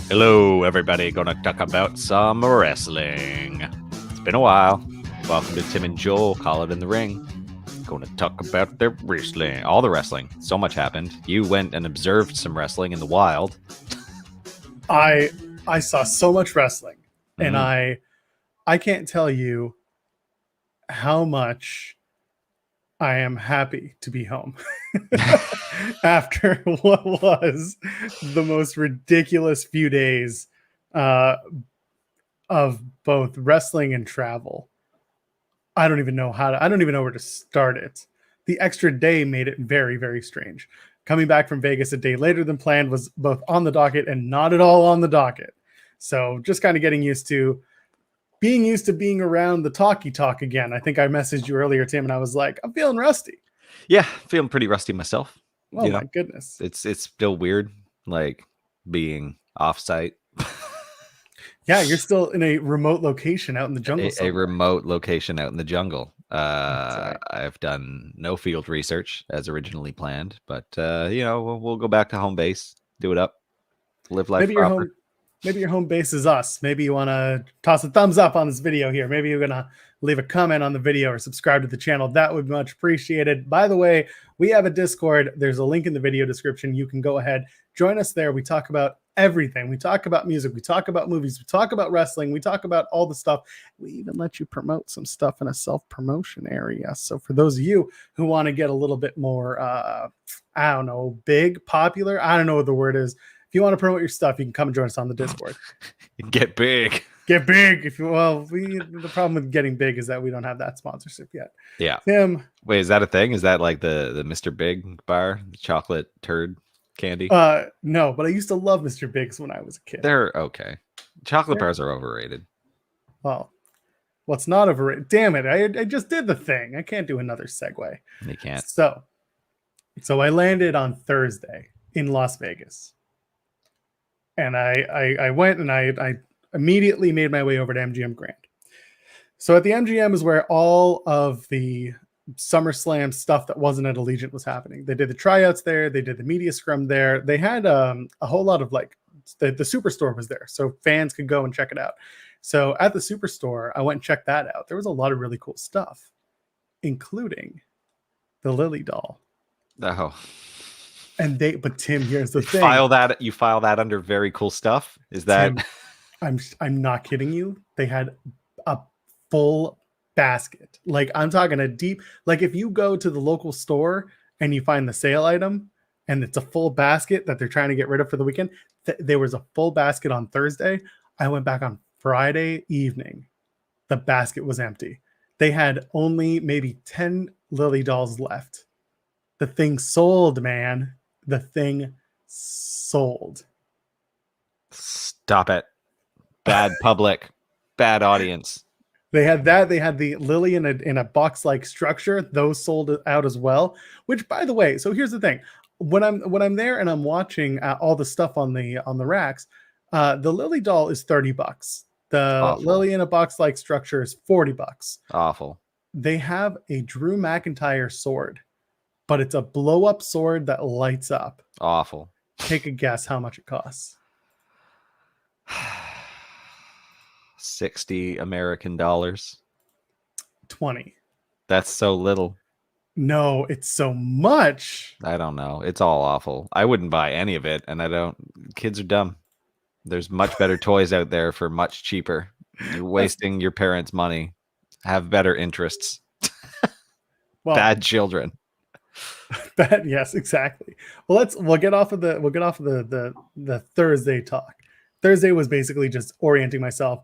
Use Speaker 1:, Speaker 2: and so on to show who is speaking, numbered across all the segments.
Speaker 1: Hello, everybody. Gonna talk about some wrestling. It's been a while. Welcome to Tim and Joel. Call it in the ring. Gonna talk about their wrestling. All the wrestling. So much happened. You went and observed some wrestling in the wild.
Speaker 2: I saw so much wrestling, and I can't tell you how much I am happy to be home after what was the most ridiculous few days of both wrestling and travel. I don't even know where to start it. The extra day made it very, very strange. Coming back from Vegas a day later than planned was both on the docket and not at all on the docket. So just kind of getting used to being around the talkie talk again. I think I messaged you earlier, Tim, and I was like, I'm feeling rusty.
Speaker 1: Yeah, feeling pretty rusty myself.
Speaker 2: Oh my goodness.
Speaker 1: It's still weird, like being offsite.
Speaker 2: Yeah, you're still in a remote location out in the jungle.
Speaker 1: A remote location out in the jungle.
Speaker 2: Right.
Speaker 1: I've done no field research as originally planned, but we'll go back to home base, do it up, live life proper.
Speaker 2: Maybe your home base is us. Maybe you want to toss a thumbs up on this video here. Maybe you're going to leave a comment on the video or subscribe to the channel. That would be much appreciated. By the way, we have a Discord. There's a link in the video description. You can go ahead, join us there. We talk about everything. We talk about music. We talk about movies. We talk about wrestling. We talk about all the stuff. We even let you promote some stuff in a self-promotion area. So for those of you who want to get a little bit more, big, popular, I don't know what the word is. If you want to promote your stuff, you can come and join us on the Discord.
Speaker 1: Get big.
Speaker 2: Get big. The problem with getting big is that we don't have that sponsorship yet.
Speaker 1: Yeah.
Speaker 2: Tim.
Speaker 1: Wait, is that a thing? Is that like the Mr. Big bar, the chocolate turd candy?
Speaker 2: No, but I used to love Mr. Big's when I was a kid.
Speaker 1: They're okay. Chocolate bars are overrated.
Speaker 2: Well, what's not overrated? Damn it. I just did the thing. I can't do another segue.
Speaker 1: You can't.
Speaker 2: So I landed on Thursday in Las Vegas. And I went and I immediately made my way over to MGM Grand. So at the MGM is where all of the SummerSlam stuff that wasn't at Allegiant was happening. They did the tryouts there. They did the media scrum there. They had a whole lot of the Superstore was there. So fans could go and check it out. So at the Superstore, I went and checked that out. There was a lot of really cool stuff, including the Lily doll.
Speaker 1: Oh.
Speaker 2: But Tim, here's the thing.
Speaker 1: You file that under very cool stuff. Is that
Speaker 2: Tim, I'm not kidding you. They had a full basket. Like I'm talking a deep, like if you go to the local store and you find the sale item and it's a full basket that they're trying to get rid of for the weekend, there was a full basket on Thursday. I went back on Friday evening. The basket was empty. They had only maybe 10 Lily dolls left. The thing sold, man. The thing sold.
Speaker 1: Stop it. Bad public. Bad audience.
Speaker 2: They had that. They had the Lily in a box-like structure. Those sold out as well. Which, by the way, so here's the thing: when I'm there and I'm watching all the stuff on the racks, the Lily doll is $30. The
Speaker 1: Awful.
Speaker 2: Lily in a box-like structure is $40.
Speaker 1: Awful.
Speaker 2: They have a Drew McIntyre sword, but it's a blow-up sword that lights up.
Speaker 1: Awful.
Speaker 2: Take a guess how much it costs.
Speaker 1: 60 American dollars.
Speaker 2: 20.
Speaker 1: That's so little.
Speaker 2: No, it's so much.
Speaker 1: I don't know. It's all awful. I wouldn't buy any of it, and kids are dumb. There's much better toys out there for much cheaper. You're wasting your parents' money. Have better interests. Well, bad children.
Speaker 2: Yes, exactly. Well, we'll get off of the Thursday talk. Thursday was basically just orienting myself.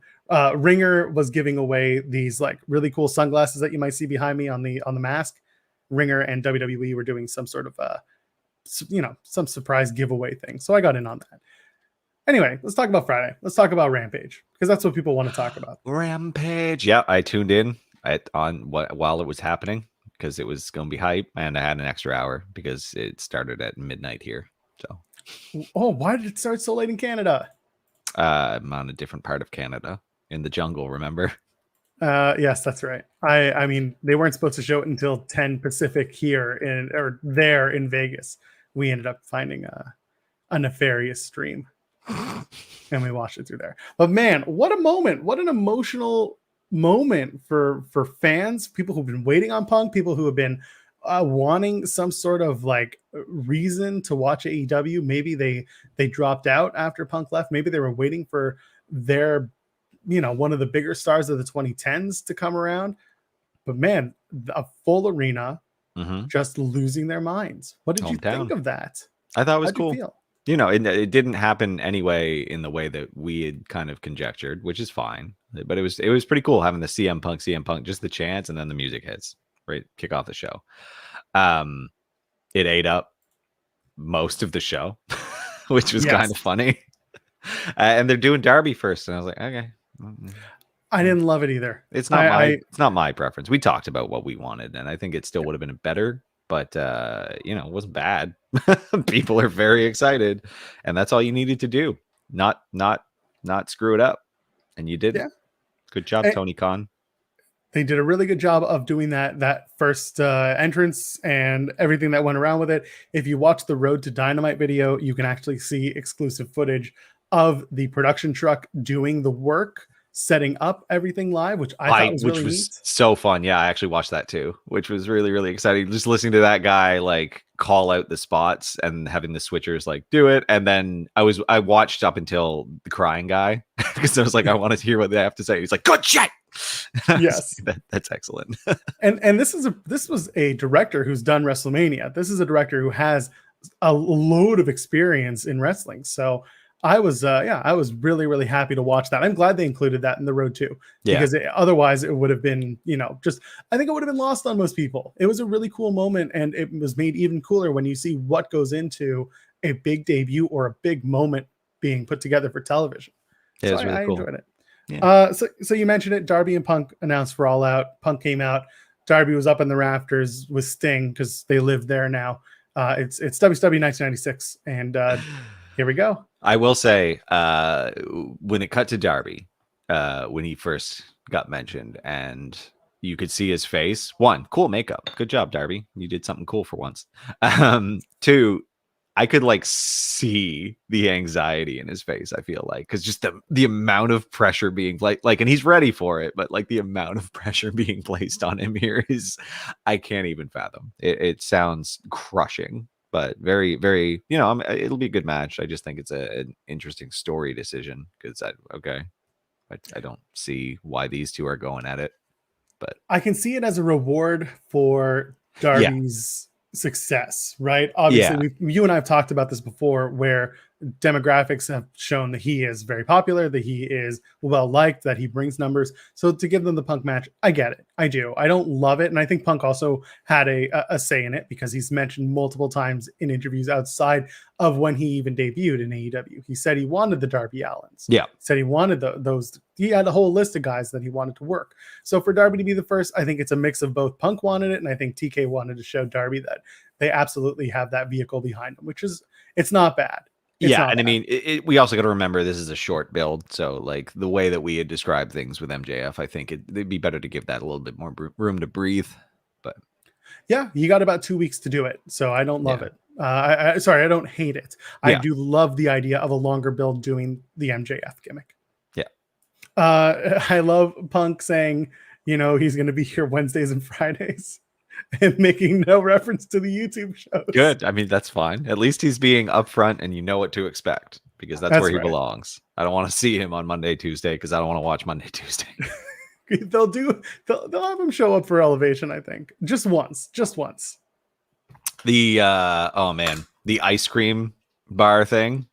Speaker 2: Ringer was giving away these like really cool sunglasses that you might see behind me on the mask. Ringer and WWE were doing some sort of some surprise giveaway thing. So I got in on that. Anyway, let's talk about Friday. Let's talk about Rampage because that's what people want to talk about.
Speaker 1: Rampage. Yeah, I tuned in while it was happening because it was going to be hype, and I had an extra hour because it started at midnight here. So.
Speaker 2: Oh, why did it start so late in Canada?
Speaker 1: I'm on a different part of Canada in the jungle. Remember?
Speaker 2: Yes, that's right. I mean, they weren't supposed to show it until 10 Pacific here there in Vegas. We ended up finding a nefarious stream. and we watched it through there. But man, what a moment! What an emotional moment for fans, people who've been waiting on Punk, people who have been wanting some sort of like reason to watch AEW. Maybe they dropped out after Punk left. Maybe they were waiting for their, one of the bigger stars of the 2010s to come around. But man, a full arena just losing their minds. What did you think of that?
Speaker 1: I thought it was
Speaker 2: How'd
Speaker 1: cool.
Speaker 2: you feel?
Speaker 1: It didn't happen anyway in the way that we had kind of conjectured, which is fine. But it was pretty cool having the CM Punk, just the chance, and then the music hits, right? Kick off the show. It ate up most of the show, which was kind of funny. And they're doing Darby first, and I was like, okay.
Speaker 2: I didn't love it either.
Speaker 1: It's not my preference. We talked about what we wanted, and I think it still would have been better. But it wasn't bad. People are very excited, and that's all you needed to do. Not screw it up, and you did.
Speaker 2: Yeah.
Speaker 1: Good job, Tony Khan.
Speaker 2: They did a really good job of doing that first entrance and everything that went around with it. If you watch the Road to Dynamite video, you can actually see exclusive footage of the production truck doing the work, setting up everything live, which I thought was really neat.
Speaker 1: So fun. Yeah, I actually watched that too, which was really, really exciting. Just listening to that guy like call out the spots and having the switchers like do it. And then I watched up until the crying guy because I was like, I want to hear what they have to say. He's like, good shit.
Speaker 2: Yes,
Speaker 1: that's excellent.
Speaker 2: and this was a director who's done WrestleMania. This is a director who has a load of experience in wrestling. So I was really, really happy to watch that. I'm glad they included that in the Road too, because otherwise it would have been, I think it would have been lost on most people. It was a really cool moment, and it was made even cooler when you see what goes into a big debut or a big moment being put together for television.
Speaker 1: Yeah,
Speaker 2: so
Speaker 1: it was really
Speaker 2: I
Speaker 1: cool.
Speaker 2: enjoyed it.
Speaker 1: Yeah.
Speaker 2: So you mentioned it. Darby and Punk announced for All Out. Punk came out. Darby was up in the rafters with Sting because they live there now. It's WWE 1996, and here we go.
Speaker 1: I will say, when it cut to Darby, when he first got mentioned, and you could see his face. 1, cool makeup. Good job, Darby. You did something cool for once. 2, I could like see the anxiety in his face. I feel like, because just the amount of pressure being like, and he's ready for it, but like the amount of pressure being placed on him here is, I can't even fathom. It sounds crushing, but very, very, it'll be a good match. I just think it's an interesting story decision because I don't see why these two are going at it, but
Speaker 2: I can see it as a reward for Darby's success, right? Obviously, you and I have talked about this before, where demographics have shown that he is very popular, that he is well liked, that he brings numbers. So to give them the Punk match, I get it. I do. I don't love it, and I think Punk also had a say in it because he's mentioned multiple times in interviews outside of when he even debuted in AEW. He said he wanted the Darby Allins.
Speaker 1: Yeah,
Speaker 2: said he wanted those. He had a whole list of guys that he wanted to work. So for Darby to be the first, I think it's a mix of both. Punk wanted it, and I think TK wanted to show Darby that they absolutely have that vehicle behind them, which is, it's not bad.
Speaker 1: I mean, we also got to remember this is a short build, so like the way that we had described things with MJF, I think it'd be better to give that a little bit more room to breathe. But
Speaker 2: yeah, you got about 2 weeks to do it, so I don't love it. I don't hate it. I do love the idea of a longer build doing the MJF gimmick. I love Punk saying, he's going to be here Wednesdays and Fridays. And making no reference to the YouTube shows.
Speaker 1: Good. I mean, that's fine. At least he's being upfront and you know what to expect, because that's where he belongs. I don't want to see him on Monday, Tuesday, because I don't want to watch Monday, Tuesday.
Speaker 2: They'll have him show up for Elevation, I think. Just once.
Speaker 1: The the ice cream bar thing.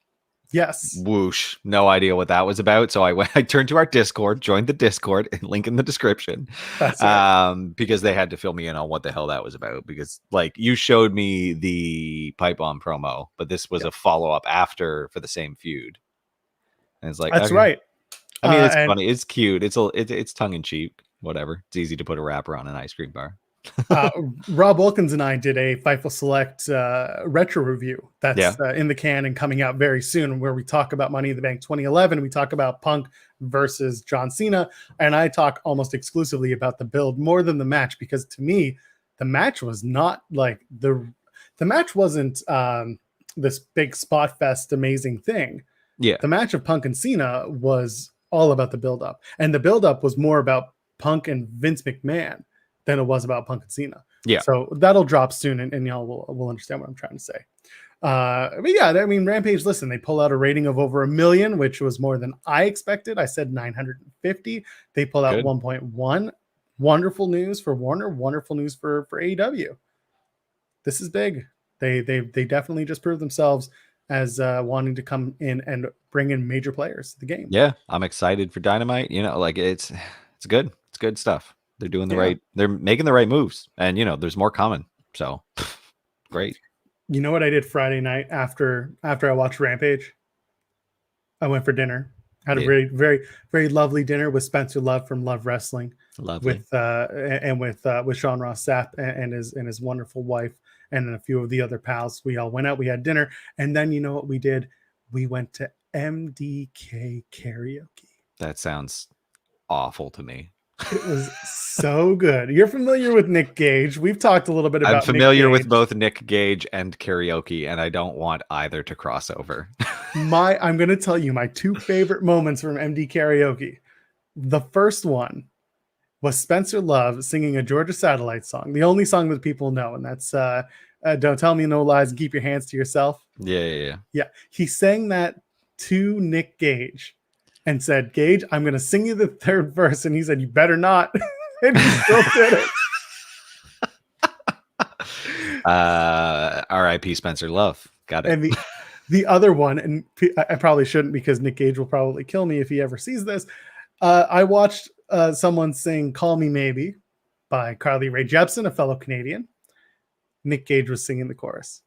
Speaker 2: Yes.
Speaker 1: Whoosh. No idea what that was about. So I turned to our Discord, joined the Discord, link in the description.
Speaker 2: That's right.
Speaker 1: Because they had to fill me in on what the hell that was about. Because like you showed me the Pipe Bomb promo, but this was a follow-up after for the same feud. And it's like,
Speaker 2: that's right.
Speaker 1: I mean, it's funny. It's cute. It's tongue in cheek. Whatever. It's easy to put a wrapper on an ice cream bar.
Speaker 2: Rob Wilkins and I did a Fightful Select retro review that's in the can and coming out very soon, where we talk about Money in the Bank 2011. We talk about Punk versus John Cena, and I talk almost exclusively about the build more than the match, because to me the match was not like the match wasn't this big spot fest amazing thing.
Speaker 1: Yeah.
Speaker 2: The match of Punk and Cena was all about the build-up. And the build-up was more about Punk and Vince McMahon than it was about Punk and Cena.
Speaker 1: Yeah.
Speaker 2: So that'll drop soon, and y'all will understand what I'm trying to say. But yeah, I mean, Rampage, listen, they pull out a rating of over 1 million, which was more than I expected. I said 950. They pulled out 1.1. Wonderful news for Warner. Wonderful news for AEW. This is big. They definitely just proved themselves as wanting to come in and bring in major players to the game.
Speaker 1: Yeah, I'm excited for Dynamite. You know, like it's good. It's good stuff. They're doing the right. They're making the right moves, and you know, there's more coming. So great.
Speaker 2: You know what I did Friday night after I watched Rampage? I went for dinner. Had a very, very, very lovely dinner with Spencer Love from Love Wrestling.
Speaker 1: Lovely.
Speaker 2: With Sean Ross Sapp and his wonderful wife, and then a few of the other pals. We all went out, we had dinner, and then you know what we did? We went to MDK karaoke.
Speaker 1: That sounds awful to me.
Speaker 2: It was so good. You're familiar with Nick Gage. We've talked a little bit about
Speaker 1: I'm familiar with both Nick Gage and karaoke, and I don't want either to cross over.
Speaker 2: I'm going to tell you my 2 favorite moments from MD karaoke. The first one was Spencer Love singing a Georgia Satellite song, the only song that people know, and that's Don't Tell Me No Lies and Keep Your Hands to Yourself.
Speaker 1: Yeah.
Speaker 2: He sang that to Nick Gage and said, Gage, I'm going to sing you the 3rd verse. And he said, you better not. And he still did it.
Speaker 1: R.I.P. Spencer Love. Got it.
Speaker 2: And the other one, and I probably shouldn't because Nick Gage will probably kill me if he ever sees this. I watched someone sing Call Me Maybe by Carly Rae Jepsen, a fellow Canadian. Nick Gage was singing the chorus.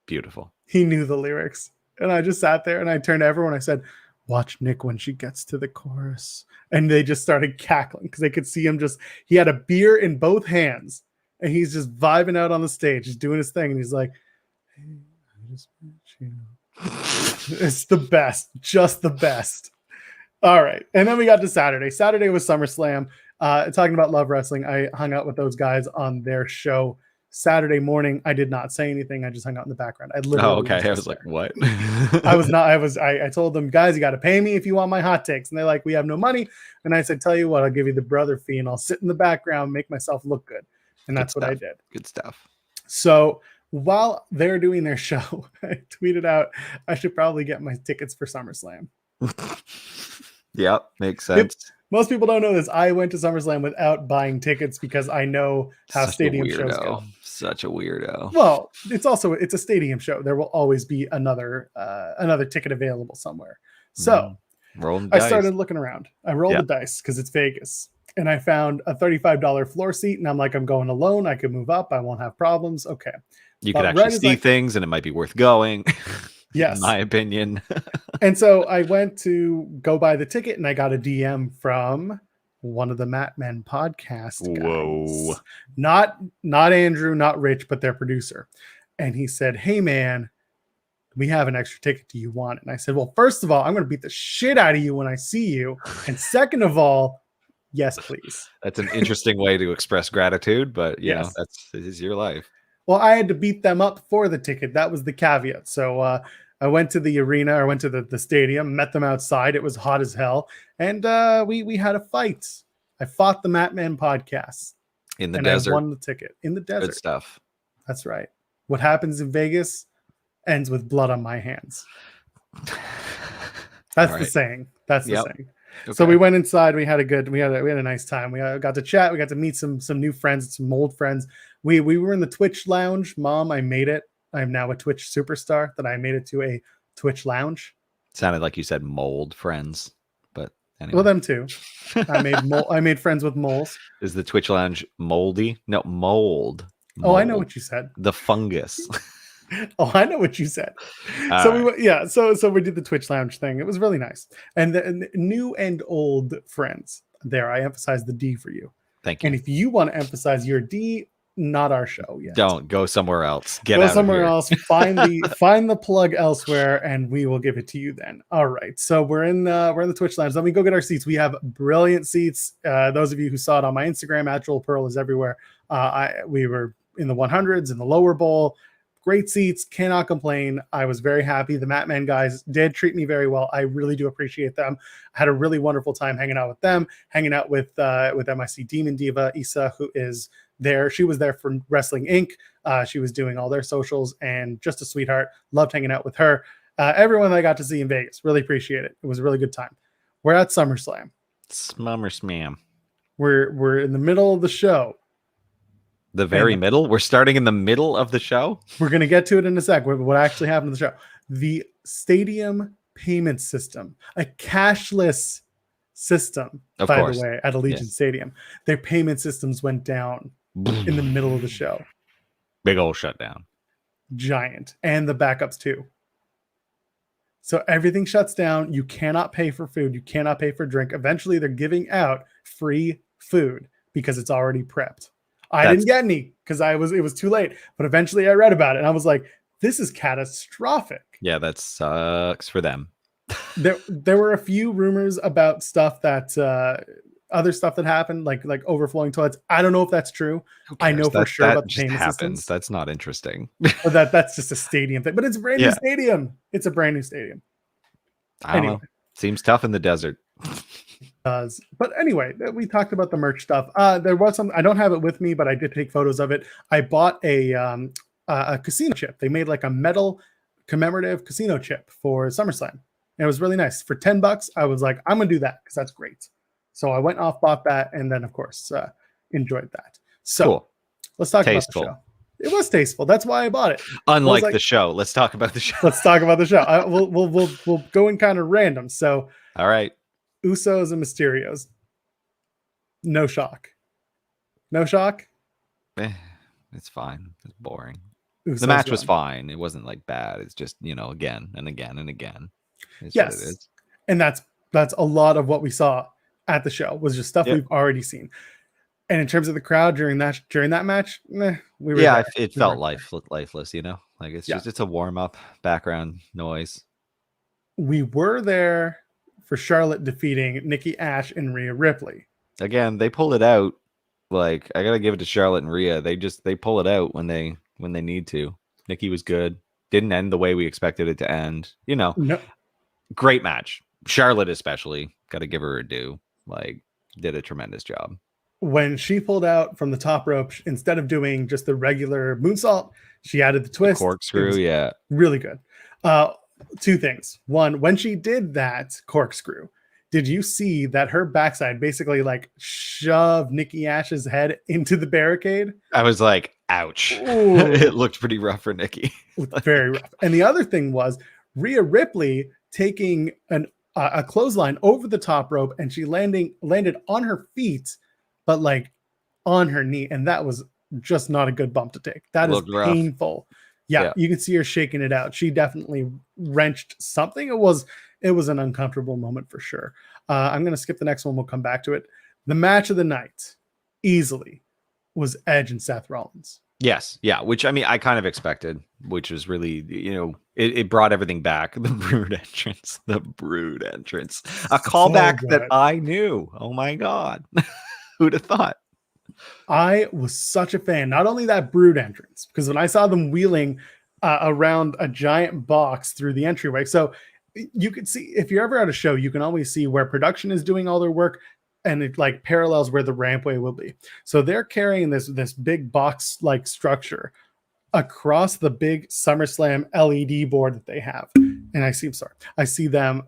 Speaker 1: Beautiful.
Speaker 2: He knew the lyrics. And I just sat there and I turned to everyone. I said, watch Nick when she gets to the chorus. And they just started cackling because they could see him he had a beer in both hands and he's just vibing out on the stage, just doing his thing. And he's like, hey, I just met you. It's the best, just the best. All right. And then we got to Saturday. Saturday was SummerSlam. Talking about Love Wrestling, I hung out with those guys on their show Saturday morning. I did not say anything. I just hung out in the background. I literally
Speaker 1: I was like, what?
Speaker 2: I told them, guys, you got to pay me if you want my hot takes. And they're like, we have no money. And I said, tell you what, I'll give you the brother fee and I'll sit in the background, make myself look good. And that's what I did. Good stuff. So while they're doing their show, I tweeted out, I should probably get my tickets for SummerSlam.
Speaker 1: Yep. Makes sense.
Speaker 2: Most people don't know this. I went to SummerSlam without buying tickets because I know how stadium shows go.
Speaker 1: Such a weirdo.
Speaker 2: Well, it's a stadium show. There will always be another ticket available somewhere. So I started looking around. I rolled the dice because it's Vegas. And I found a $35 floor seat. And I'm like, I'm going alone. I could move up. I won't have problems. Okay.
Speaker 1: You could actually see things and it might be worth going.
Speaker 2: Yes.
Speaker 1: In my opinion.
Speaker 2: And so I went to go buy the ticket and I got a DM from one of the Matt Men podcast guys.
Speaker 1: Whoa.
Speaker 2: Not Andrew, not Rich, but their producer. And he said, hey man, we have an extra ticket. Do you want it? And I said, well, first of all, I'm going to beat the shit out of you when I see you. And second of all, yes, please.
Speaker 1: That's an interesting way to express gratitude, but you know, this is your life.
Speaker 2: Well, I had to beat them up for the ticket. That was the caveat. So I went to the arena, or went to the stadium, met them outside. It was hot as hell. And we had a fight. I fought the Matt Man podcast.
Speaker 1: In the desert.
Speaker 2: I won the ticket. In the desert.
Speaker 1: Good stuff.
Speaker 2: That's right. What happens in Vegas ends with blood on my hands. That's the saying. That's the saying. Okay. So we went inside. We had a nice time. We got to chat. We got to meet some new friends, some old friends. We were in the Twitch lounge. Mom, I made it. I'm now a Twitch superstar. That I made it to a Twitch lounge.
Speaker 1: Sounded like you said mold friends, but anyway.
Speaker 2: Well, them too. I made friends with moles.
Speaker 1: Is the Twitch lounge moldy? No, mold.
Speaker 2: Oh, I know what you said.
Speaker 1: The fungus.
Speaker 2: Oh, I know what you said. So we did the Twitch lounge thing. It was really nice. And the new and old friends there. I emphasize the D for you.
Speaker 1: Thank you.
Speaker 2: And if you want to emphasize your D, not our show yet.
Speaker 1: Don't go somewhere else.
Speaker 2: Go somewhere else. Find the plug elsewhere, and we will give it to you then. All right. So we're in the Twitch lounge. Let me go get our seats. We have brilliant seats. Those of you who saw it on my Instagram, @Joel Pearl is everywhere. We were in the 100s in the lower bowl. great seats, cannot complain. I was very happy. The Mat Men guys did treat me very well. I really do appreciate them. I had a really wonderful time hanging out with them, hanging out with MIC Demon Diva Issa, who is there. She was there for Wrestling Inc. She was doing all their socials and just a sweetheart. Loved hanging out with her. Everyone that I got to see in Vegas, really appreciate it. It was a really good time. We're at SummerSlam.
Speaker 1: SummerSlam.
Speaker 2: We're in the middle of the show.
Speaker 1: The very middle? We're starting in the middle of the show?
Speaker 2: We're going to get to it in a sec. What actually happened in the show. The stadium payment system, a cashless system,
Speaker 1: of
Speaker 2: by
Speaker 1: course.
Speaker 2: the way, at Allegiant Stadium. Their payment systems went down in the middle of the show.
Speaker 1: Big old shutdown.
Speaker 2: Giant. And the backups too. So everything shuts down. You cannot pay for food. You cannot pay for drink. Eventually, they're giving out free food because it's already prepped. I didn't get any because it was too late. But eventually I read about it and I was like, this is catastrophic.
Speaker 1: Yeah, that sucks for them.
Speaker 2: There were a few rumors about stuff that other stuff that happened, like overflowing toilets. I don't know if that's true. I know for sure about the payment systems.
Speaker 1: That's not interesting.
Speaker 2: But that's just a stadium thing. But it's a brand new stadium. It's a brand new stadium.
Speaker 1: I don't know. Seems tough in the desert.
Speaker 2: But anyway, we talked about the merch stuff. There was some. I don't have it with me, but I did take photos of it. I bought a casino chip. They made like a metal commemorative casino chip for SummerSlam, and it was really nice. For $10, I was like, I'm gonna do that because that's great. So I went off, bought that, and then of course enjoyed that. So cool. Let's talk about the show. It was tasteful. That's why I bought it.
Speaker 1: Unlike the show, let's talk about the show.
Speaker 2: Let's talk about the show. We'll go in kind of random. So
Speaker 1: all right.
Speaker 2: Usos and Mysterios. No shock. No shock?
Speaker 1: It's fine. It's boring.
Speaker 2: Usos
Speaker 1: the match was fine. It wasn't like bad. It's just, again and again and again. It's
Speaker 2: yes.
Speaker 1: What it is.
Speaker 2: And that's a lot of what we saw at the show was just stuff we've already seen. And in terms of the crowd during that match, we were there.
Speaker 1: It felt lifeless, Like it's just it's a warm-up background noise.
Speaker 2: We were there for Charlotte defeating Nikki Ash and Rhea Ripley.
Speaker 1: Again, they pull it out. Like, I gotta give it to Charlotte and Rhea. They pull it out when they need to. Nikki was good. Didn't end the way we expected it to end.
Speaker 2: No.
Speaker 1: Great match. Charlotte especially. Gotta give her a due. Like, did a tremendous job.
Speaker 2: When she pulled out from the top rope, instead of doing just the regular moonsault, she added the twist.
Speaker 1: The corkscrew,
Speaker 2: really good. Two things. One, when she did that corkscrew, did you see that her backside basically like shoved Nikki Ash's head into the barricade?
Speaker 1: I was like, ouch. It looked pretty rough for Nikki.
Speaker 2: Very rough. And the other thing was Rhea Ripley taking a clothesline over the top rope, and she landed on her feet, but like on her knee. And that was just not a good bump to take. That is painful. Yeah, you can see her shaking it out. She definitely wrenched something. It was an uncomfortable moment for sure. I'm going to skip the next one. We'll come back to it. The match of the night easily was Edge and Seth Rollins.
Speaker 1: Yes. Yeah. Which, I mean, I kind of expected, which was really, it brought everything back. The Brood entrance. A callback that I knew. Oh my God. Who'd have thought?
Speaker 2: I was such a fan. Not only that Brood entrance, because when I saw them wheeling around a giant box through the entryway, so you could see, if you're ever at a show, you can always see where production is doing all their work, and it like parallels where the rampway will be. So they're carrying this big box like structure across the big SummerSlam LED board that they have, and I see them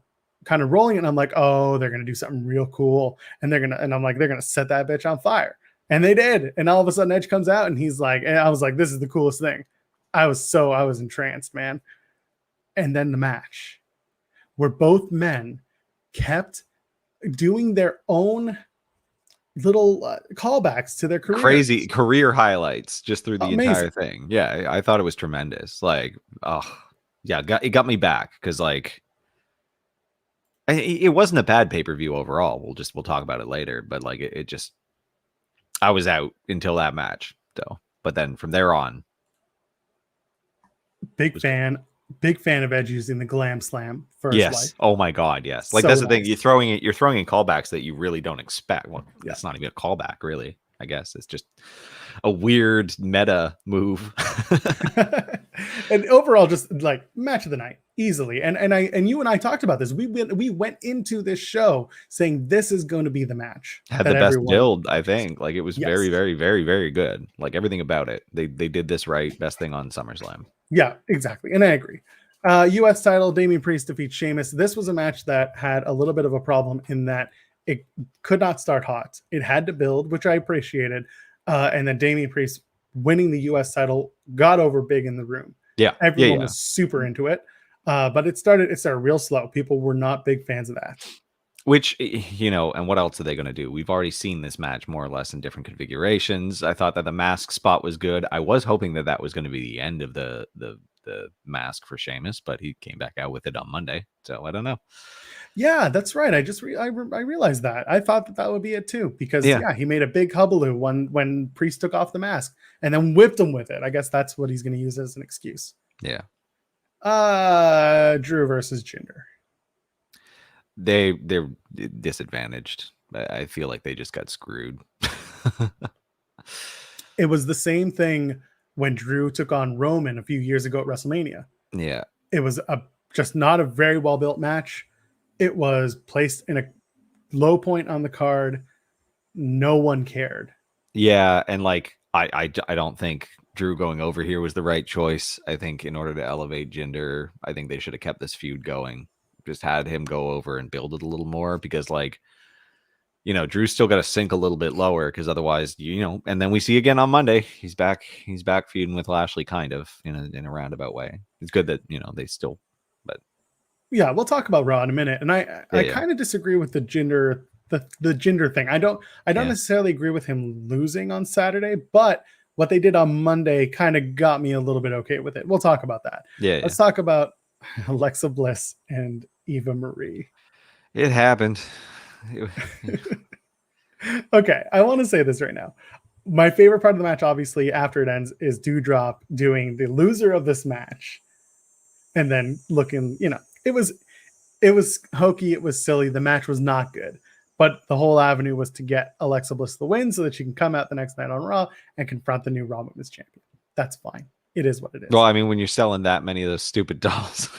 Speaker 2: kind of rolling it, and I'm like, oh, they're gonna do something real cool, and they're gonna set that bitch on fire. And they did. And all of a sudden Edge comes out and he's like, and I was like, this is the coolest thing. I was entranced, man. And then the match where both men kept doing their own little callbacks to their careers.
Speaker 1: Crazy career highlights just through the entire thing. Yeah. I thought it was tremendous. Like, it got me back. Cause like, it wasn't a bad pay-per-view overall. We'll talk about it later, but like it just, I was out until that match, though. But then from there on,
Speaker 2: big fan of Edge using the Glam Slam for his
Speaker 1: yes.
Speaker 2: life.
Speaker 1: Oh my God, yes. Like so that's the thing. You're throwing in callbacks that you really don't expect. Well, it's not even a callback, really. I guess it's just a weird meta move.
Speaker 2: And overall, just like match of the night easily. And you and I talked about this. We went into this show saying this is going to be the match.
Speaker 1: Had the best build, I think. Like it was very, very, very, very good. Like everything about it. They did this right. Best thing on SummerSlam.
Speaker 2: Yeah, exactly. And I agree. US title, Damian Priest defeats Sheamus. This was a match that had a little bit of a problem in that it could not start hot. It had to build, which I appreciated. And then Damian Priest winning the US title got over big in the room.
Speaker 1: Yeah.
Speaker 2: Everyone was super into it. But it started real slow. People were not big fans of that.
Speaker 1: Which, you know, and what else are they going to do? We've already seen this match more or less in different configurations. I thought that the mask spot was good. I was hoping that that was going to be the end of the mask for Sheamus, but he came back out with it on Monday. So I don't know.
Speaker 2: Yeah, that's right. I realized that. I thought that would be it too, because he made a big hullabaloo when Priest took off the mask and then whipped him with it. I guess that's what he's going to use as an excuse.
Speaker 1: Yeah.
Speaker 2: Drew versus Jinder.
Speaker 1: They're disadvantaged. I feel like they just got screwed.
Speaker 2: It was the same thing when Drew took on Roman a few years ago at WrestleMania.
Speaker 1: Yeah.
Speaker 2: It was just not a very well built match. It was placed in a low point on the card. No one cared.
Speaker 1: Yeah, and like I don't think Drew going over here was the right choice. I think in order to elevate Jinder, I think they should have kept this feud going. Just had him go over and build it a little more, because like, you know, Drew's still got to sink a little bit lower, because otherwise, you know, and then we see again on Monday, he's back feuding with Lashley kind of in a roundabout way. It's good that, you know, they still, but
Speaker 2: yeah, we'll talk about Raw in a minute. And I kind of disagree with the Jinder thing. I don't necessarily agree with him losing on Saturday, but what they did on Monday kind of got me a little bit okay with it. We'll talk about that. Let's talk about Alexa Bliss and Eva Marie.
Speaker 1: It happened.
Speaker 2: Okay, I want to say this right now. My favorite part of the match, obviously, after it ends, is Doudrop doing the loser of this match, and then looking, you know, it was hokey, it was silly. The match was not good, but the whole avenue was to get Alexa Bliss the win so that she can come out the next night on Raw and confront the new Raw Women's Champion. That's fine. It is what it is.
Speaker 1: Well, I mean, when you're selling that many of those stupid dolls.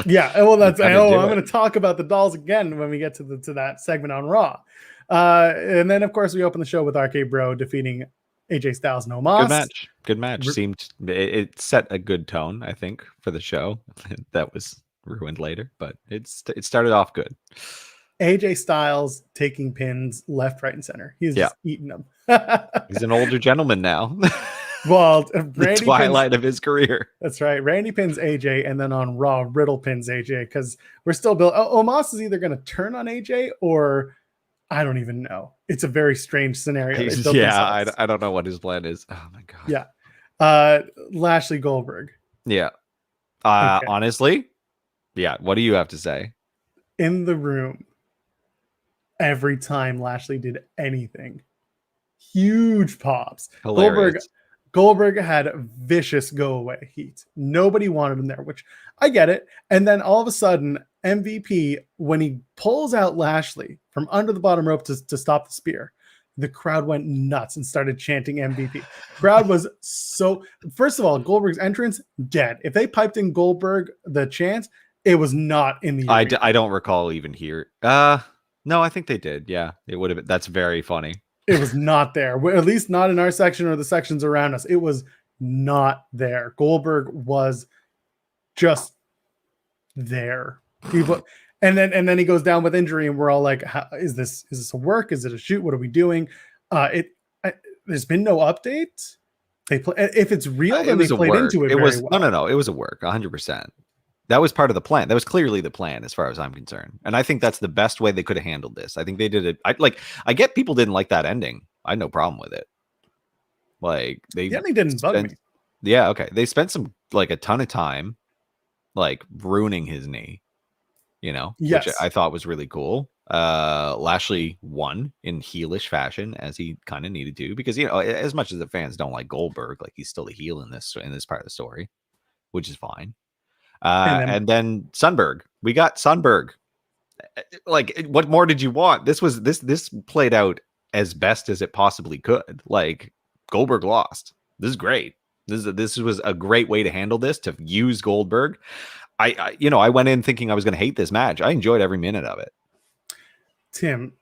Speaker 2: Yeah, well, that's I'm going to talk about the dolls again when we get to that segment on Raw. And then, of course, we open the show with RK Bro defeating AJ Styles and Omos.
Speaker 1: Good match. Seemed it set a good tone, I think, for the show. That was ruined later, but it started off good.
Speaker 2: AJ Styles taking pins left, right, and center. He's just eating them.
Speaker 1: He's an older gentleman now.
Speaker 2: Well,
Speaker 1: the twilight of his career.
Speaker 2: That's right. Randy pins AJ, and then on Raw, Riddle pins AJ, because we're still built. Omos is either going to turn on AJ or I don't even know. It's a very strange scenario.
Speaker 1: I don't know what his plan is. Oh my god.
Speaker 2: Yeah. Lashley Goldberg.
Speaker 1: Yeah. Okay. Honestly, yeah. What do you have to say?
Speaker 2: In the room, every time Lashley did anything, huge pops.
Speaker 1: Hilarious.
Speaker 2: Goldberg had vicious go away heat. Nobody wanted him there, which I get it. And then all of a sudden, MVP, when he pulls out Lashley from under the bottom rope to stop the spear, the crowd went nuts and started chanting MVP. Crowd was so, first of all, Goldberg's entrance, dead. If they piped in Goldberg, the chant, it was not in the arena.
Speaker 1: I don't recall even here. No, I think they did. Yeah, it would have been. That's very funny.
Speaker 2: It was not there, at least not in our section or the sections around us. It was not there. Goldberg was just there. People, and then he goes down with injury, and we're all like, "Is this a work? Is it a shoot? What are we doing?" There's been no update. If it's real, then they played into it.
Speaker 1: No. It was a work, 100%. That was part of the plan. That was clearly the plan, as far as I'm concerned. And I think that's the best way they could have handled this. I think they did it. I get people didn't like that ending. I had no problem with it. Like
Speaker 2: the ending didn't bug me.
Speaker 1: Yeah, okay. They spent a ton of time, like ruining his knee. You know,
Speaker 2: yes.
Speaker 1: Which I thought was really cool. Lashley won in heelish fashion, as he kind of needed to, because, you know, as much as the fans don't like Goldberg, like, he's still a heel in this part of the story, which is fine. And then Sunberg, we got Sunberg. Like, what more did you want? This played out as best as it possibly could. Like, Goldberg lost. This is great. This was a great way to handle this, to use Goldberg. I went in thinking I was going to hate this match. I enjoyed every minute of it.
Speaker 2: Tim,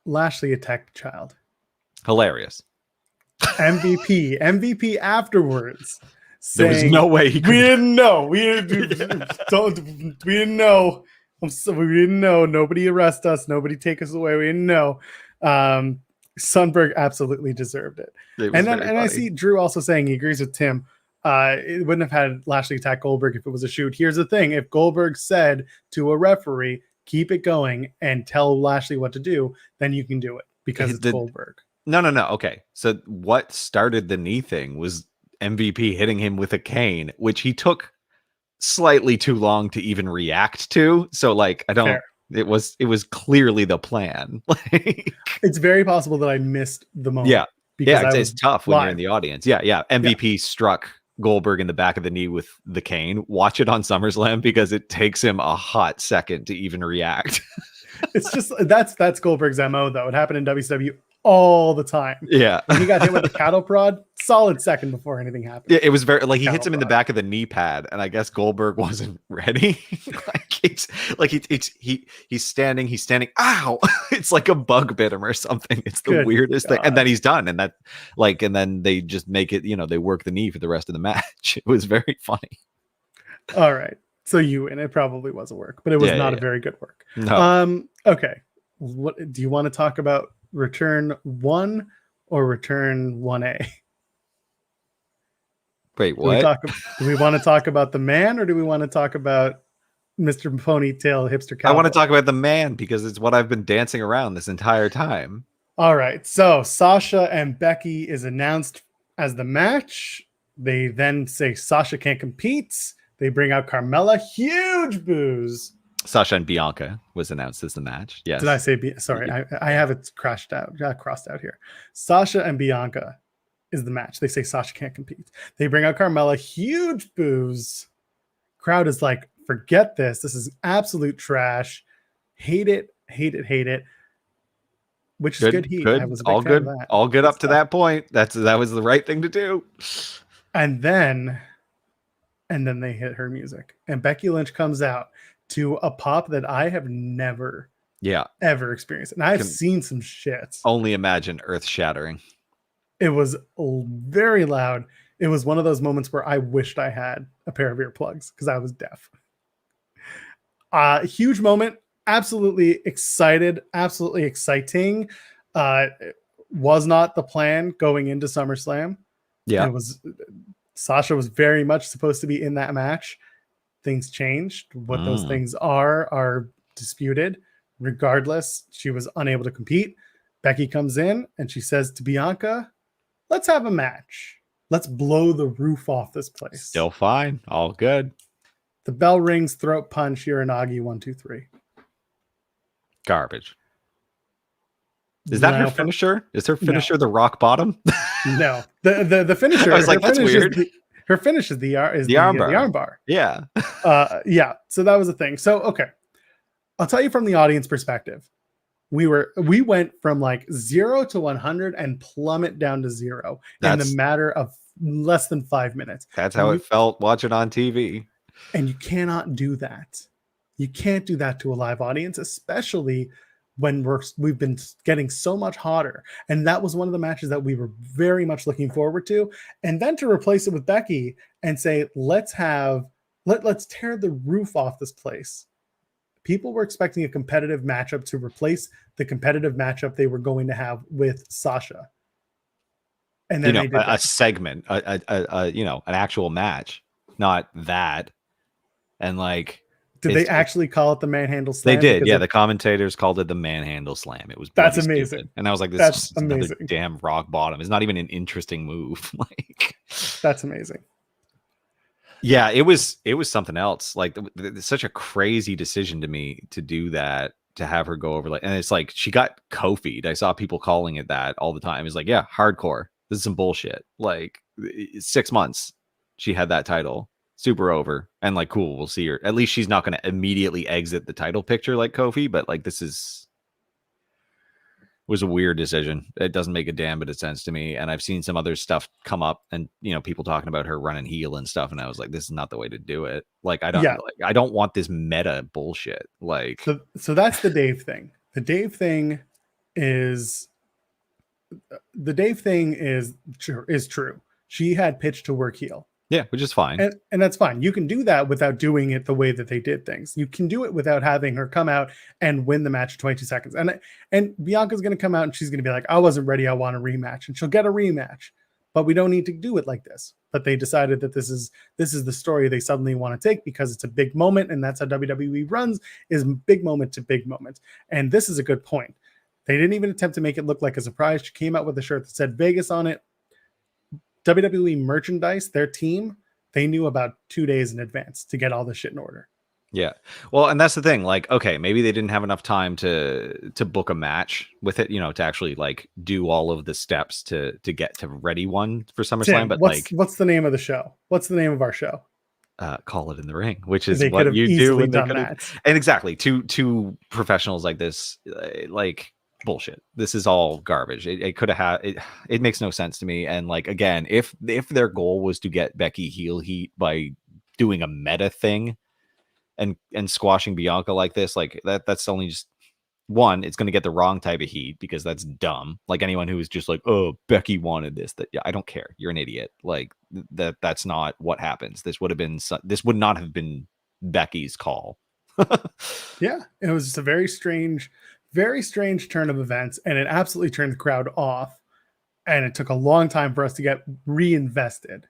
Speaker 2: Lashley attacked the child.
Speaker 1: Hilarious.
Speaker 2: MVP afterwards.
Speaker 1: There was no way he could.
Speaker 2: We didn't know. We didn't know. We didn't know. Nobody arrest us. Nobody take us away. We didn't know. Sundberg absolutely deserved it. And I see Drew also saying he agrees with Tim. It wouldn't have had Lashley attack Goldberg if it was a shoot. Here's the thing. If Goldberg said to a referee, keep it going and tell Lashley what to do, then you can do it because it's Goldberg.
Speaker 1: No. Okay. So what started the knee thing was MVP hitting him with a cane, which he took slightly too long to even react to. So like,
Speaker 2: Fair.
Speaker 1: It was clearly the plan.
Speaker 2: It's very possible that I missed the moment.
Speaker 1: Yeah. Yeah. It's tough when you're in the audience. Yeah. MVP struck Goldberg in the back of the knee with the cane. Watch it on SummerSlam because it takes him a hot second to even react.
Speaker 2: It's just that's Goldberg's MO though. It happened in WCW all the time.
Speaker 1: Yeah.
Speaker 2: When he got hit with the cattle prod, solid second before anything happened.
Speaker 1: Yeah, it was very like he hits him in the back of the knee pad, and I guess Goldberg wasn't ready. He's standing. Ow! It's like a bug bit him or something. It's the weirdest thing. And then he's done, and then they just make it. They work the knee for the rest of the match. It was very funny.
Speaker 2: All right. So it probably was a work, but it was not a very good work.
Speaker 1: No.
Speaker 2: Okay. What do you want to talk about? Return 1 or Return 1A?
Speaker 1: Wait, what?
Speaker 2: Do we want to talk about the man or do we want to talk about Mr. Ponytail Hipster Cowboy?
Speaker 1: I want to talk about the man because it's what I've been dancing around this entire time.
Speaker 2: All right. So Sasha and Becky is announced as the match. They then say Sasha can't compete. They bring out Carmella. Huge boos.
Speaker 1: Sasha and Bianca was announced as the match. Yes.
Speaker 2: Did I say sorry? I have it crossed out here. Sasha and Bianca is the match. They say Sasha can't compete. They bring out Carmella. Huge boos. Crowd is like, forget this. This is absolute trash. Hate it. Which is good heat.
Speaker 1: Good.
Speaker 2: I was
Speaker 1: all good. All good up to that point. That was the right thing to do.
Speaker 2: And then they hit her music. And Becky Lynch comes out to a pop that I have never ever experienced. And I've seen some shit.
Speaker 1: Only imagine earth-shattering.
Speaker 2: It was very loud. It was one of those moments where I wished I had a pair of earplugs because I was deaf. Huge moment. Absolutely excited. Absolutely exciting. Was not the plan going into SummerSlam.
Speaker 1: Yeah.
Speaker 2: Sasha was very much supposed to be in that match. Things changed. What those things are disputed. Regardless, she was unable to compete. Becky comes in and she says to Bianca, let's have a match. Let's blow the roof off this place.
Speaker 1: Still fine. All good.
Speaker 2: The bell rings, throat punch, Uranagi, 1, 2, 3.
Speaker 1: Garbage. Is that her finisher? Is her finisher the rock bottom?
Speaker 2: No. The finisher.
Speaker 1: I was like, that's weird.
Speaker 2: Her finish is the arm bar.
Speaker 1: Yeah.
Speaker 2: Yeah. So that was the thing. So, okay. I'll tell you from the audience perspective. We went from like 0 to 100 and plummet down to 0 in the matter of less than 5 minutes.
Speaker 1: That's how it felt watching on TV.
Speaker 2: And you cannot do that. You can't do that to a live audience, especially when we've been getting so much hotter. And that was one of the matches that we were very much looking forward to. And then to replace it with Becky and say, let's tear the roof off this place. People were expecting a competitive matchup to replace the competitive matchup they were going to have with Sasha. And then they did
Speaker 1: a segment, an actual match, not that. And like,
Speaker 2: did they actually call it the manhandle slam?
Speaker 1: They did. Yeah. The commentators called it the manhandle slam. It was
Speaker 2: that's amazing.
Speaker 1: Stupid. And I was like, this is another damn rock bottom. It's not even an interesting move. Like,
Speaker 2: that's amazing.
Speaker 1: Yeah, it was something else. Like, it's such a crazy decision to me to do that, to have her go over. Like, and it's like she got Kofi'd. I saw people calling it that all the time. It's like, yeah, hardcore. This is some bullshit. Like, 6 months she had that title. Super over. And like, cool, we'll see her. At least she's not going to immediately exit the title picture like Kofi, but like, this is was a weird decision. It doesn't make a damn bit of sense to me. And I've seen some other stuff come up, and people talking about her running heel and stuff, and I was like, this is not the way to do it. Like, I don't want this meta bullshit. Like,
Speaker 2: so that's the Dave thing. The Dave thing is true. She had pitched to work heel.
Speaker 1: Yeah, which is fine.
Speaker 2: And that's fine. You can do that without doing it the way that they did things. You can do it without having her come out and win the match in 22 seconds. And Bianca's going to come out and she's going to be like, I wasn't ready. I want a rematch. And she'll get a rematch. But we don't need to do it like this. But they decided that this is the story they suddenly want to take because it's a big moment. And that's how WWE runs, is big moment to big moment. And this is a good point. They didn't even attempt to make it look like a surprise. She came out with a shirt that said Vegas on it. WWE merchandise, their team, they knew about 2 days in advance to get all this shit in order.
Speaker 1: Yeah. Well, and that's the thing. Like, okay, maybe they didn't have enough time to book a match with it, to actually like do all of the steps to get to ready one for SummerSlam.
Speaker 2: Tim,
Speaker 1: but
Speaker 2: what's the name of the show? What's the name of our show?
Speaker 1: Call It in the Ring, which is what you do. And exactly, two professionals like this, like, bullshit. This is all garbage. It could have had it makes no sense to me. And like, again, if their goal was to get Becky heel heat by doing a meta thing and squashing Bianca like this, like that's only just one, it's going to get the wrong type of heat because that's dumb. Like, anyone who is just like, oh, Becky wanted this, I don't care, you're an idiot. Like, that's not what happens. This would not have been Becky's call.
Speaker 2: Yeah, it was just a very strange turn of events, and it absolutely turned the crowd off, and it took a long time for us to get reinvested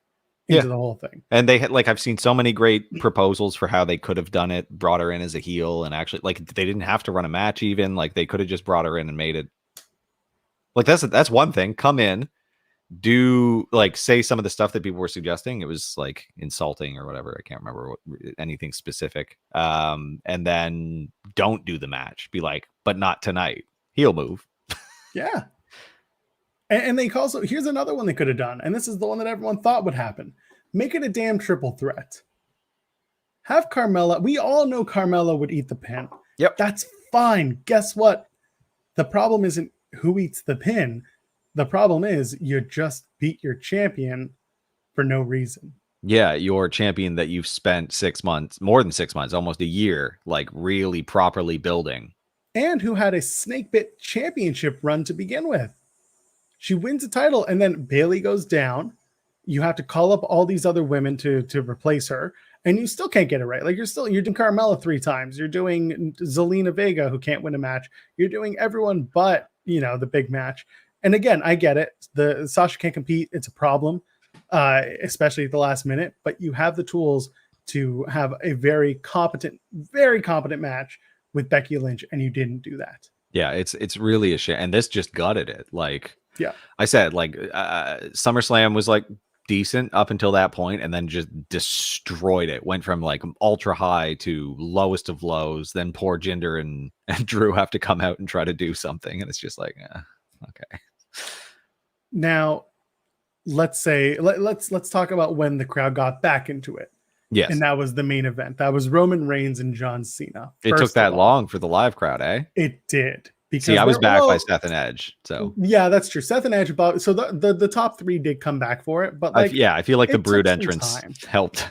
Speaker 2: into the whole thing.
Speaker 1: And they had, like, I've seen so many great proposals for how they could have done it, brought her in as a heel, and actually, like, they didn't have to run a match even. Like, they could have just brought her in and made it like that's one thing. Come in, do, like, say some of the stuff that people were suggesting. It was like insulting or whatever. I can't remember anything specific. And then don't do the match. Be like, but not tonight. Heel move.
Speaker 2: Yeah. And they also, here's another one they could have done. And this is the one that everyone thought would happen. Make it a damn triple threat. Have Carmella. We all know Carmella would eat the pin.
Speaker 1: Yep.
Speaker 2: That's fine. Guess what? The problem isn't who eats the pin. The problem is you just beat your champion for no reason.
Speaker 1: Yeah, your champion that you've spent 6 months, more than 6 months, almost a year, like, really properly building.
Speaker 2: And who had a snake bit championship run to begin with. She wins a title, and then Bayley goes down. You have to call up all these other women to replace her, and you still can't get it right. Like, you're doing Carmella 3 times. You're doing Zelina Vega, who can't win a match. You're doing everyone but, the big match. And again, I get it. The Sasha can't compete. It's a problem, especially at the last minute. But you have the tools to have a very competent match with Becky Lynch, and you didn't do that.
Speaker 1: Yeah, it's really a shame. And this just gutted it. Like,
Speaker 2: yeah,
Speaker 1: I said, like, SummerSlam was like decent up until that point, and then just destroyed it. Went from like ultra high to lowest of lows. Then poor Jinder and Drew have to come out and try to do something, and it's just like, okay.
Speaker 2: Now, let's talk about when the crowd got back into it.
Speaker 1: Yes.
Speaker 2: And that was the main event. That was Roman Reigns and John Cena.
Speaker 1: It took that long for the live crowd, eh?
Speaker 2: It did.
Speaker 1: Because I was backed by Seth and Edge. So
Speaker 2: yeah, that's true. Seth and Edge, so the top 3 did come back for it, but like,
Speaker 1: I feel like the Brood entrance helped.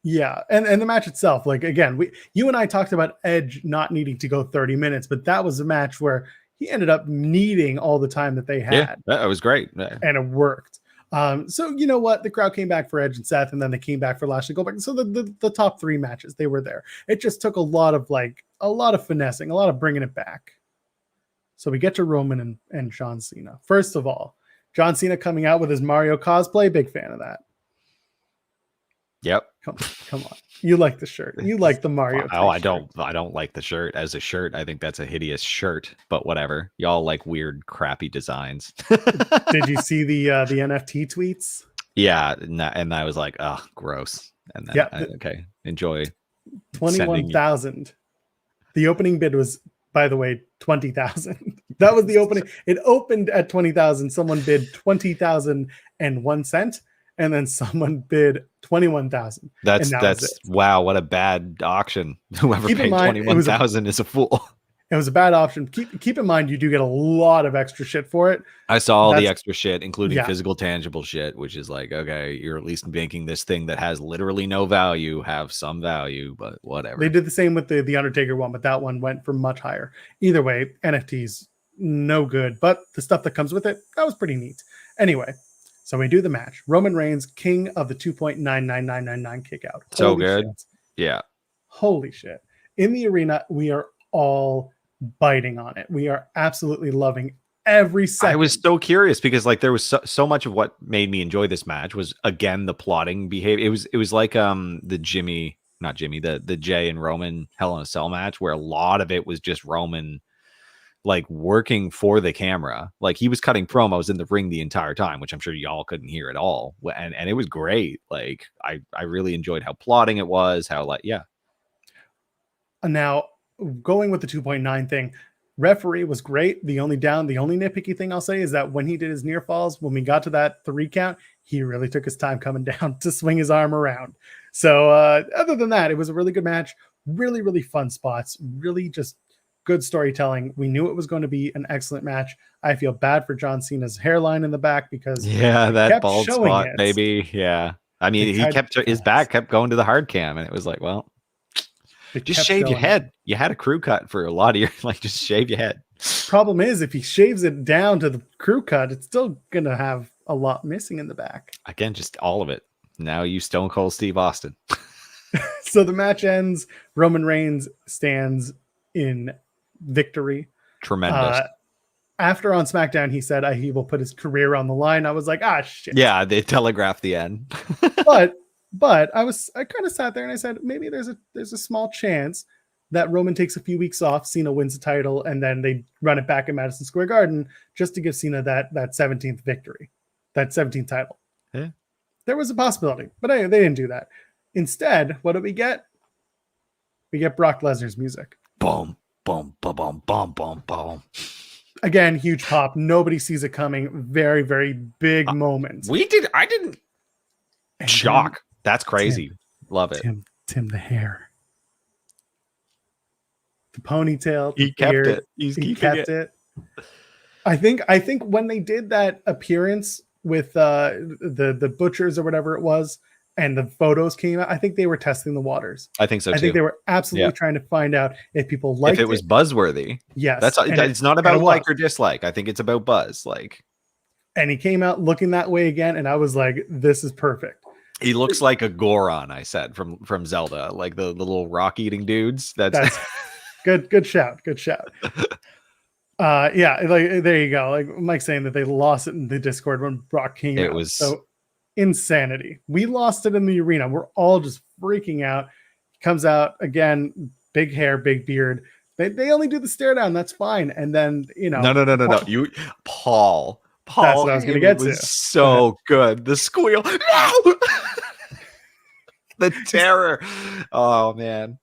Speaker 2: Yeah, and the match itself, like, again, you and I talked about Edge not needing to go 30 minutes, but that was a match where he ended up needing all the time that they had.
Speaker 1: Yeah, that was great. Yeah.
Speaker 2: And it worked. So you know what? The crowd came back for Edge and Seth, and then they came back for Lashley Goldberg. So the top 3 matches, they were there. It just took a lot of finessing, a lot of bringing it back. So we get to Roman and John Cena. First of all, John Cena coming out with his Mario cosplay, big fan of that.
Speaker 1: Yep.
Speaker 2: Come on. You like the shirt. You like the Mario.
Speaker 1: Oh, I don't like the shirt as a shirt. I think that's a hideous shirt, but whatever. Y'all like weird, crappy designs.
Speaker 2: Did you see the NFT tweets?
Speaker 1: Yeah, and I was like, oh, gross. And then, okay, enjoy.
Speaker 2: 21,000. The opening bid was, by the way, 20,000. That was the opening. It opened at 20,000. Someone bid 20,001 cent. And then someone bid 21,000.
Speaker 1: That's wow, what a bad auction. Whoever paid 21,000 is a fool.
Speaker 2: It was a bad option. Keep in mind, you do get a lot of extra shit for it.
Speaker 1: I saw all the extra shit, including
Speaker 2: yeah.
Speaker 1: physical, tangible shit, which is like, okay, you're at least making this thing that has literally no value have some value, but whatever.
Speaker 2: They did the same with the Undertaker one, but that one went for much higher. Either way, NFTs, no good, but the stuff that comes with it, that was pretty neat. Anyway, so we do the match. Roman Reigns, king of the 2.99999 kick out.
Speaker 1: So good.
Speaker 2: Shit.
Speaker 1: Yeah.
Speaker 2: Holy shit. In the arena, we are all biting on it. We are absolutely loving every second.
Speaker 1: I was so curious because like there was so much of what made me enjoy this match was again the plotting behavior. It was like the Jay and Roman Hell in a Cell match where a lot of it was just Roman like working for the camera. Like he was cutting promos in the ring the entire time, which I'm sure y'all couldn't hear at all. And it was great. Like I really enjoyed how plotting it was, how like yeah.
Speaker 2: Now going with the 2.9 thing, referee was great. The only nitpicky thing I'll say is that when he did his near falls, when we got to that 3 count, he really took his time coming down to swing his arm around. So other than that, it was a really good match. Really, really fun spots. Really just good storytelling. We knew it was going to be an excellent match. I feel bad for John Cena's hairline in the back because
Speaker 1: that bald spot, maybe. Yeah. I mean, his back kept going to the hard cam, and it was like, well, just shave your head. You had a crew cut for a lot of your just shave your head.
Speaker 2: Problem is, if he shaves it down to the crew cut, it's still gonna have a lot missing in the back.
Speaker 1: Again, just all of it. Now you Stone Cold Steve Austin.
Speaker 2: So the match ends. Roman Reigns stands in victory.
Speaker 1: Tremendous.
Speaker 2: After on SmackDown, he said he will put his career on the line. I was like, shit.
Speaker 1: Yeah, they telegraphed the end.
Speaker 2: But I kind of sat there and I said, maybe there's a small chance that Roman takes a few weeks off, Cena wins the title, and then they run it back in Madison Square Garden just to give Cena that 17th victory, that 17th title.
Speaker 1: Yeah.
Speaker 2: There was a possibility, but they didn't do that. Instead, what do we get? We get Brock Lesnar's music.
Speaker 1: Boom, boom, boom, boom, boom, boom, boom.
Speaker 2: Again, huge pop. Nobody sees it coming. Very, very big moment.
Speaker 1: I didn't. And shock. That's crazy. Love it.
Speaker 2: Tim, the hair. The ponytail.
Speaker 1: He kept it.
Speaker 2: He kept it. I think when they did that appearance with the butchers or whatever it was, and the photos came out, I think they were testing the waters.
Speaker 1: I think so too.
Speaker 2: I think they were absolutely trying to find out if people liked it.
Speaker 1: If it was buzzworthy.
Speaker 2: Yes.
Speaker 1: It's not about like or dislike. I think it's about buzz.
Speaker 2: And he came out looking that way again, and I was like, this is perfect. He
Speaker 1: looks like a Goron, I said, from Zelda, like the little rock eating dudes. That's
Speaker 2: good shout. Yeah, like there you go. Like Mike's saying that they lost it in the Discord when Brock came out. It was so insanity. We lost it in the arena. We're all just freaking out. He comes out again, big hair, big beard. They only do the stare down. That's fine. And then
Speaker 1: no. Paul.
Speaker 2: That's what I was going to get to.
Speaker 1: So good. The squeal. No! The terror. Oh man.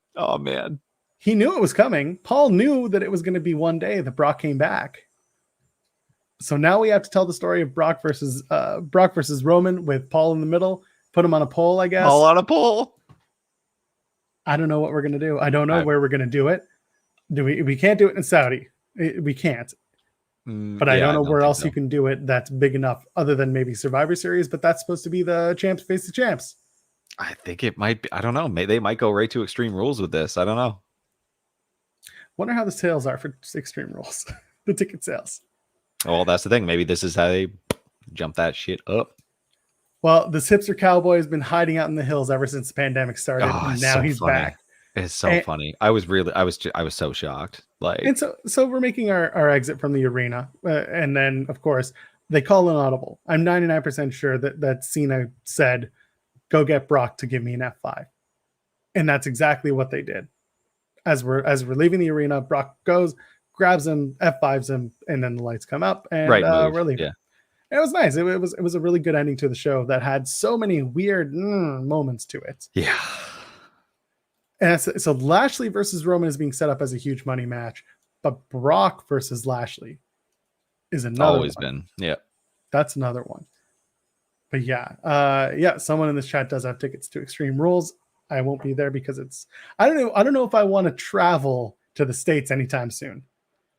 Speaker 2: He knew it was coming. Paul knew that it was going to be one day that Brock came back. So now we have to tell the story of Brock versus Roman with Paul in the middle. Put him on a pole, I guess.
Speaker 1: Paul on a pole.
Speaker 2: I don't know what we're going to do. I don't know where we're going to do it. We can't do it in Saudi. We can't. But I don't know where else you can do it that's big enough other than maybe Survivor Series, but that's supposed to be the champs face the champs.
Speaker 1: I think it might be. I don't know. They might go right to Extreme Rules with this. I don't know.
Speaker 2: Wonder how the sales are for Extreme Rules. The ticket sales.
Speaker 1: Well, that's the thing. Maybe this is how they jump that shit up.
Speaker 2: Well, this hipster cowboy has been hiding out in the hills ever since the pandemic started. And now he's back.
Speaker 1: It's so funny. I was so shocked.
Speaker 2: And so we're making our exit from the arena, and then of course they call an audible. I'm 99% sure that Cena said, "Go get Brock to give me an F5," and that's exactly what they did. As we're leaving the arena, Brock goes, grabs him, F5s him, and then the lights come up, and we're leaving. Yeah. It was nice. It was a really good ending to the show that had so many weird moments to it.
Speaker 1: Yeah.
Speaker 2: And so Lashley versus Roman is being set up as a huge money match, but Brock versus Lashley is another
Speaker 1: always been. Yeah.
Speaker 2: That's another one. But yeah, someone in this chat does have tickets to Extreme Rules. I won't be there because I don't know if I want to travel to the States anytime soon.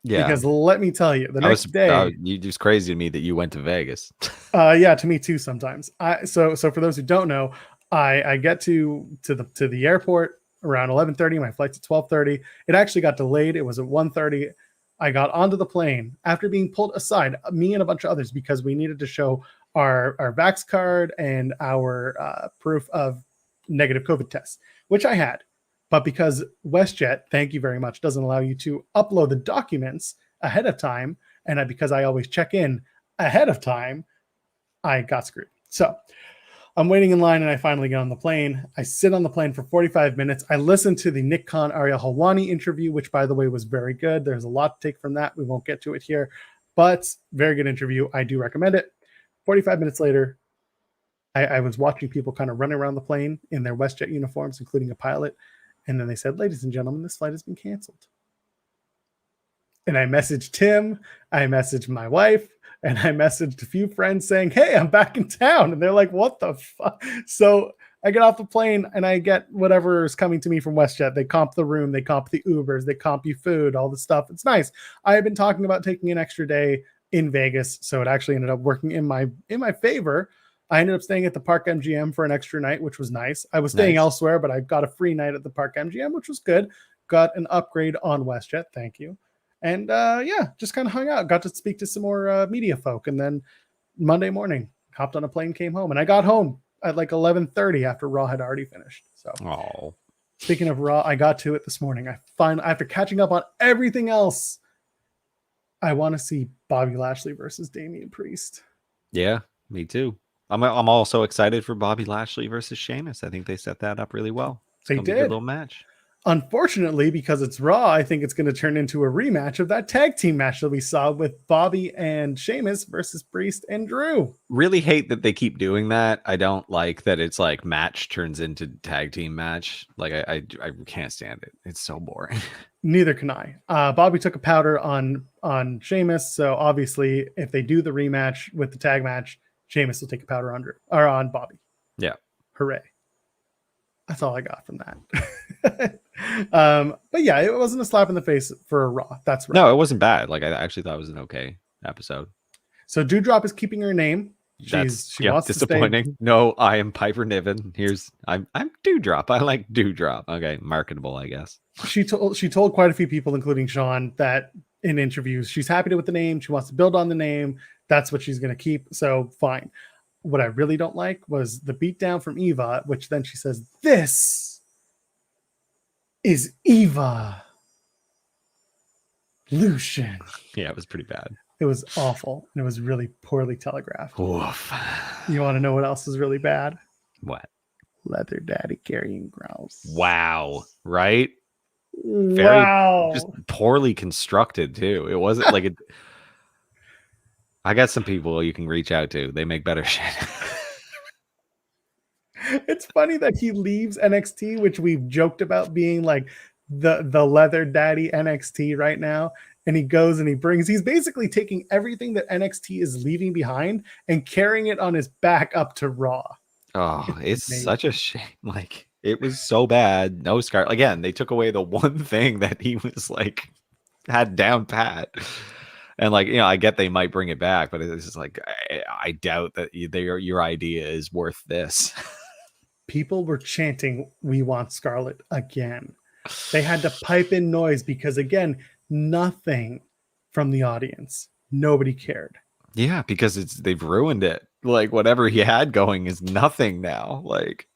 Speaker 1: Yeah.
Speaker 2: Because let me tell you, the next day,
Speaker 1: you just crazy to me that you went to Vegas.
Speaker 2: yeah, to me too. Sometimes. So for those who don't know, I get to the airport around 11:30. My flight's at 12:30. It actually got delayed. It was at 1:30. I got onto the plane after being pulled aside, me and a bunch of others, because we needed to show our Vax card and our proof of negative COVID tests, which I had. But because WestJet, thank you very much, doesn't allow you to upload the documents ahead of time, and because I always check in ahead of time, I got screwed. So I'm waiting in line, and I finally get on the plane. I sit on the plane for 45 minutes. I listen to the Nick Khan Ariel Helwani interview, which, by the way, was very good. There's a lot to take from that. We won't get to it here, but very good interview. I do recommend it. 45 minutes later, I was watching people kind of running around the plane in their WestJet uniforms, including a pilot. And then they said, ladies and gentlemen, this flight has been canceled. And I messaged Tim, I messaged my wife, and I messaged a few friends saying, hey, I'm back in town. And they're like, what the fuck? So I get off the plane and I get whatever is coming to me from WestJet. They comp the room, they comp the Ubers, they comp you food, all the stuff. It's nice. I have been talking about taking an extra day in Vegas, so it actually ended up working in my favor. I ended up staying at the Park MGM for an extra night, which was nice. I was staying elsewhere, but I got a free night at the Park MGM, which was good. Got an upgrade on WestJet. Thank you. And yeah, just kind of hung out. Got to speak to some more media folk. And then Monday morning, hopped on a plane, came home. And I got home at like 11:30 after Raw had already finished. So speaking of Raw, I got to it this morning. After catching up on everything else, I want to see Bobby Lashley versus Damian Priest.
Speaker 1: Yeah, me too. I'm also excited for Bobby Lashley versus Sheamus. I think they set that up really well.
Speaker 2: They
Speaker 1: did.
Speaker 2: Be a
Speaker 1: good little match.
Speaker 2: Unfortunately, because it's Raw, I think it's going to turn into a rematch of that tag team match that we saw with Bobby and Sheamus versus Priest and Drew.
Speaker 1: Really hate that they keep doing that. I don't like that it's like match turns into tag team match. Like I can't stand it. It's so boring.
Speaker 2: Neither can I. Bobby took a powder on Sheamus, so obviously if they do the rematch with the tag match, Sheamus will take a powder on Bobby.
Speaker 1: Yeah.
Speaker 2: Hooray. That's all I got from that. But yeah, it wasn't a slap in the face for a Raw. That's right.
Speaker 1: No, it wasn't bad. Like I actually thought it was an okay episode.
Speaker 2: So Dewdrop is keeping her name. She wants
Speaker 1: disappointing.
Speaker 2: To stay.
Speaker 1: No, I am Piper Niven. I'm Dewdrop. I like Dewdrop. Okay, marketable, I guess.
Speaker 2: She told quite a few people, including Sean, that in interviews she's happy with the name. She wants to build on the name. That's what she's going to keep. So fine. What I really don't like was the beatdown from Eva, which then she says, "This is Eva Lucian."
Speaker 1: Yeah, it was pretty bad.
Speaker 2: It was awful. And it was really poorly telegraphed.
Speaker 1: Oof.
Speaker 2: You want to know what else is really bad?
Speaker 1: What?
Speaker 2: Leather Daddy Karrion Kross.
Speaker 1: Wow. Right?
Speaker 2: Wow.
Speaker 1: Just poorly constructed too. It wasn't like it. I got some people you can reach out to. They make better shit.
Speaker 2: It's funny that he leaves NXT, which we've joked about being like the Leather Daddy NXT right now. And he goes and he's basically taking everything that NXT is leaving behind and carrying it on his back up to Raw.
Speaker 1: Oh, it's such a shame. Like, it was so bad. No Scar. Again, they took away the one thing that he was like, had down pat. And like, I get they might bring it back, but it's just like, I doubt that your idea is worth this.
Speaker 2: People were chanting, "We want Scarlett" again. They had to pipe in noise because, again, nothing from the audience. Nobody cared.
Speaker 1: Yeah, because they've ruined it. Like, whatever he had going is nothing now. Like,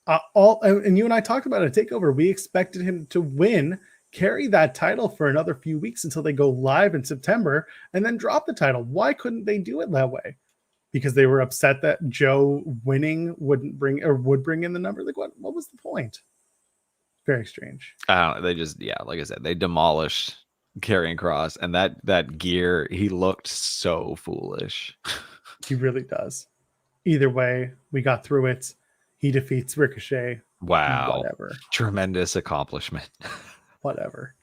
Speaker 2: and you and I talked about it at TakeOver. We expected him to carry that title for another few weeks until they go live in September and then drop the title. Why couldn't they do it that way? Because they were upset that Joe winning would bring in the number. Like, what was the point? Very strange.
Speaker 1: They just, like I said, they demolished Karrion Kross, and that gear, he looked so foolish.
Speaker 2: He really does. Either way, we got through it. He defeats Ricochet.
Speaker 1: Wow.
Speaker 2: Whatever.
Speaker 1: Tremendous accomplishment.
Speaker 2: Whatever.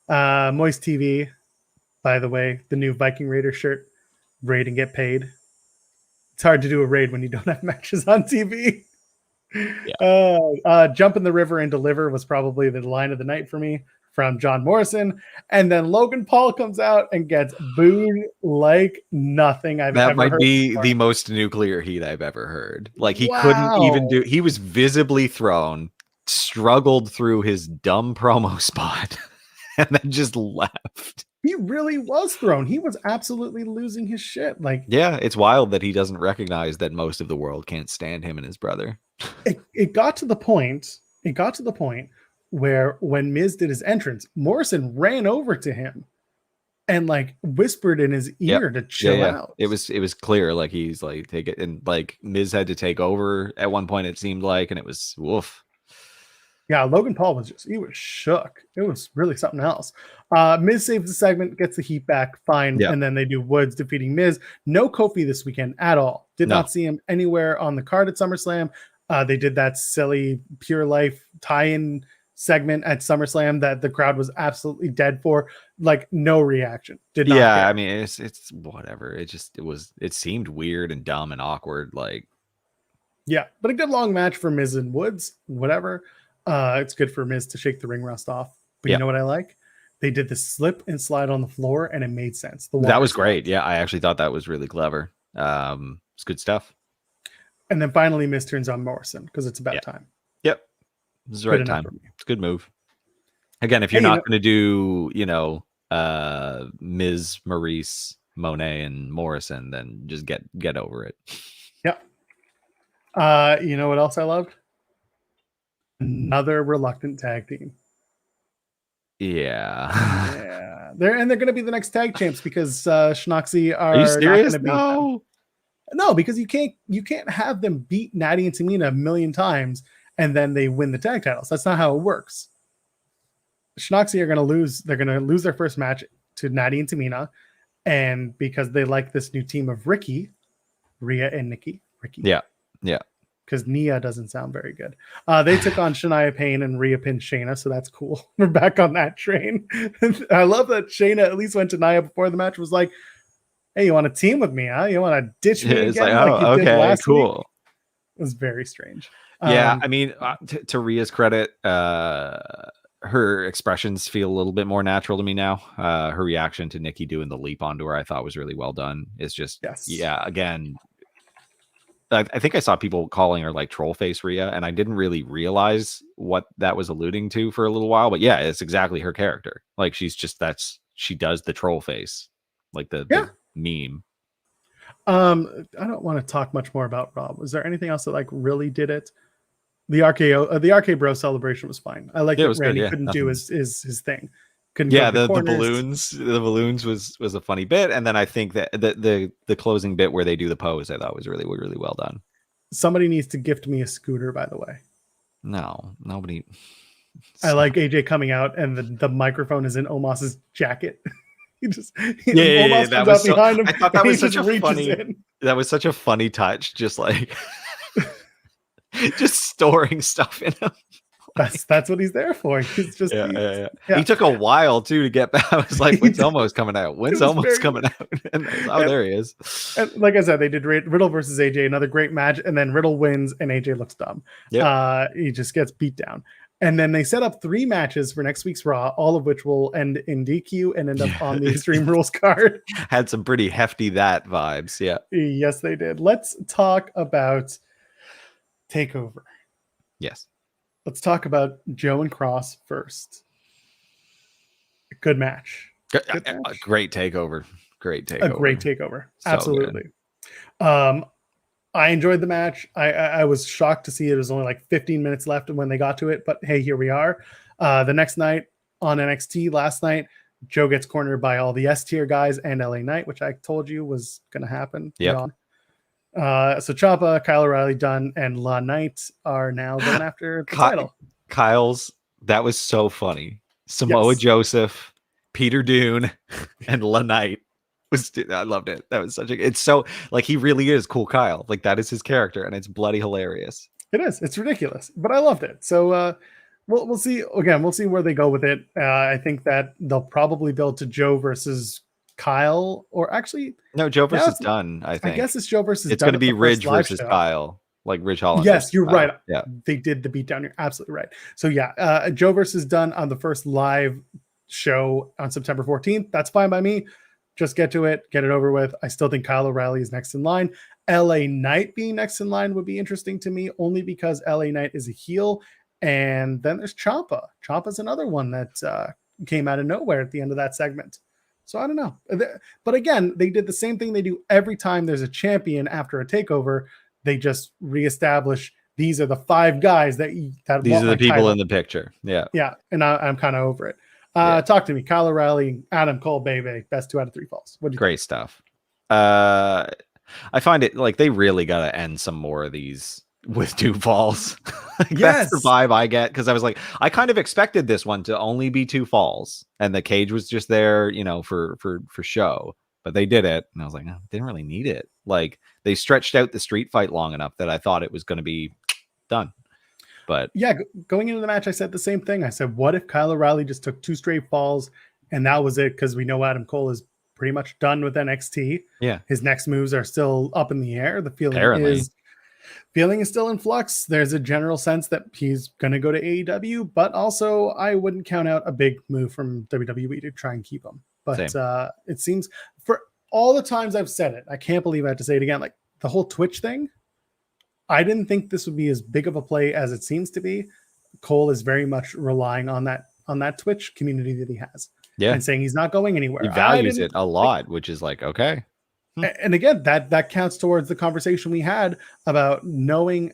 Speaker 2: Moist TV, by the way, the new Viking Raider shirt, raid and get paid. It's hard to do a raid when you don't have matches on TV. Yeah. Jump in the river and deliver was probably the line of the night for me from John Morrison. And then Logan Paul comes out and gets booed like nothing I've
Speaker 1: That
Speaker 2: ever
Speaker 1: might
Speaker 2: heard
Speaker 1: be
Speaker 2: before.
Speaker 1: the most nuclear heat I've ever heard. Like he couldn't even do, he was visibly thrown, struggled through his dumb promo spot, and then just left.
Speaker 2: He really was thrown. He was absolutely losing his shit. Like,
Speaker 1: yeah, it's wild that he doesn't recognize that most of the world can't stand him and his brother.
Speaker 2: It got to the point. It got to the point where when Miz did his entrance, Morrison ran over to him and like whispered in his ear to chill out.
Speaker 1: It was clear, like he's like take it, and like Miz had to take over at one point, it seemed like, and it was woof.
Speaker 2: Yeah, Logan Paul was he was shook. It was really something else. Miz saves the segment, gets the heat back, fine, and then they do Woods defeating Miz. No Kofi this weekend at all. Did not see him anywhere on the card at SummerSlam. They did that silly Pure Life tie-in segment at SummerSlam that the crowd was absolutely dead for. Like no reaction. Did not care.
Speaker 1: I mean it's whatever. It seemed weird and dumb and awkward. Like
Speaker 2: but a good long match for Miz and Woods. Whatever. It's good for Miz to shake the ring rust off. But you know what I like? They did the slip and slide on the floor, and it made sense.
Speaker 1: That was great. Yeah, I actually thought that was really clever. It's good stuff.
Speaker 2: And then finally, Miz turns on Morrison because it's about time.
Speaker 1: Yep, this is the right time. It's a good move. Again, if you're not going to do, Miz, Maurice, Monet, and Morrison, then just get over it.
Speaker 2: Yep. You know what else I loved? Another reluctant tag team.
Speaker 1: Yeah.
Speaker 2: They're going to be the next tag champs because Schnoxy are
Speaker 1: you serious?
Speaker 2: Not going to beat them. No, because you can't have them beat Natty and Tamina a million times and then they win the tag titles. That's not how it works. Schnoxy are going to lose. They're going to lose their first match to Natty and Tamina, and because they like this new team of Ricky, Rhea and Nikki. Ricky.
Speaker 1: Yeah.
Speaker 2: Because Nia doesn't sound very good. They took on Shania Payne and Rhea pinned Shayna, so that's cool. We're back on that train. I love that Shayna at least went to Nia before the match, was like, hey, you want to team with me, huh? You want to ditch me again?
Speaker 1: Like,
Speaker 2: you did last
Speaker 1: cool.
Speaker 2: week? It was very strange.
Speaker 1: Yeah, I mean, to Rhea's credit, her expressions feel a little bit more natural to me now. Her reaction to Nikki doing the leap onto her, I thought was really well done. It's just, again, I think I saw people calling her like troll face Rhea, and I didn't really realize what that was alluding to for a little while. But yeah, it's exactly her character. Like she does the troll face, like the meme.
Speaker 2: I don't want to talk much more about Rob. Was there anything else that like really did it? The RK Bro celebration was fine. I like that Randy couldn't do his thing.
Speaker 1: The balloons was a funny bit, and then I think that the closing bit where they do the pose, I thought was really well done.
Speaker 2: Somebody needs to gift me a scooter, by the way.
Speaker 1: No, nobody.
Speaker 2: I like AJ coming out and the microphone is in Omos's jacket. Omos
Speaker 1: that was
Speaker 2: behind him.
Speaker 1: I thought that was such a funny. That was such a funny touch, just like just storing stuff in him.
Speaker 2: That's what he's there for. He's just
Speaker 1: He took a while too to get back. I was like, when's Omos coming out? When's Omos coming out? And there he is.
Speaker 2: And like I said, they did Riddle versus AJ, another great match, and then Riddle wins and AJ looks dumb. He just gets beat down. And then they set up 3 matches for next week's Raw, all of which will end in DQ and end up on the Extreme Rules card.
Speaker 1: Had some pretty hefty vibes. Yeah.
Speaker 2: Yes, they did. Let's talk about TakeOver.
Speaker 1: Yes.
Speaker 2: Let's talk about Joe and Kross first. Good match.
Speaker 1: Great takeover. Great takeover.
Speaker 2: A great takeover.
Speaker 1: So
Speaker 2: absolutely. I enjoyed the match. I was shocked to see it was only like 15 minutes left when they got to it, but hey, here we are. The next night on NXT last night, Joe gets cornered by all the S tier guys and LA Knight, which I told you was going to happen.
Speaker 1: Yeah.
Speaker 2: So Ciampa, Kyle O'Reilly, Dunn, and La Knight are now going after the title.
Speaker 1: Kyle's, that was so funny. Samoa Joseph, Peter Dune, and La Knight. I loved it. That was it's so like he really is cool Kyle. Like that is his character, and it's bloody hilarious.
Speaker 2: It is. It's ridiculous, but I loved it. So we'll see. Again, we'll see where they go with it. I think that they'll probably build to Joe versus Kyle, or actually
Speaker 1: no, Joe versus Dunn. I think.
Speaker 2: I guess it's Joe versus.
Speaker 1: It's going to be Ridge versus Kyle. like Ridge Holland.
Speaker 2: Yes, you're right.
Speaker 1: Yeah,
Speaker 2: They did the beatdown. You're absolutely right. So yeah, Joe versus Dunn on the first live show on September 14th. That's fine by me. Just get to it, get it over with. I still think Kyle O'Reilly is next in line. LA Knight being next in line would be interesting to me, only because LA Knight is a heel. And then there's Ciampa. Ciampa's another one that came out of nowhere at the end of that segment. So I don't know. But again, they did the same thing they do every time there's a champion after a takeover. They just reestablish these are the 5 guys that
Speaker 1: these are the people title in the picture. Yeah.
Speaker 2: Yeah. And I'm kind of over it. Talk to me. Kyle O'Reilly, Adam Cole, baby. Best 2 out of 3 falls. What do you
Speaker 1: Great
Speaker 2: think?
Speaker 1: stuff. I find it like they really got to end some more of these with 2 falls. That's the vibe I get, because I was like, I kind of expected this one to only be 2 falls and the cage was just there, for show, but they did it and I was like, oh, didn't really need it. Like they stretched out the street fight long enough that I thought it was going to be done. But
Speaker 2: yeah, going into the match, I said the same thing. I said, what if Kyle O'Reilly just took 2 straight falls and that was it? Because we know Adam Cole is pretty much done with NXT.
Speaker 1: Yeah,
Speaker 2: his next moves are still up in the air. The feeling is still in flux. There's a general sense that he's going to go to AEW, but also I wouldn't count out a big move from WWE to try and keep him. But it seems, for all the times I've said it, I can't believe I have to say it again. Like the whole Twitch thing, I didn't think this would be as big of a play as it seems to be. Cole is very much relying on that Twitch community that he has.
Speaker 1: Yeah.
Speaker 2: And saying he's not going anywhere.
Speaker 1: He values it a lot, which is like, okay.
Speaker 2: And again, that counts towards the conversation we had about knowing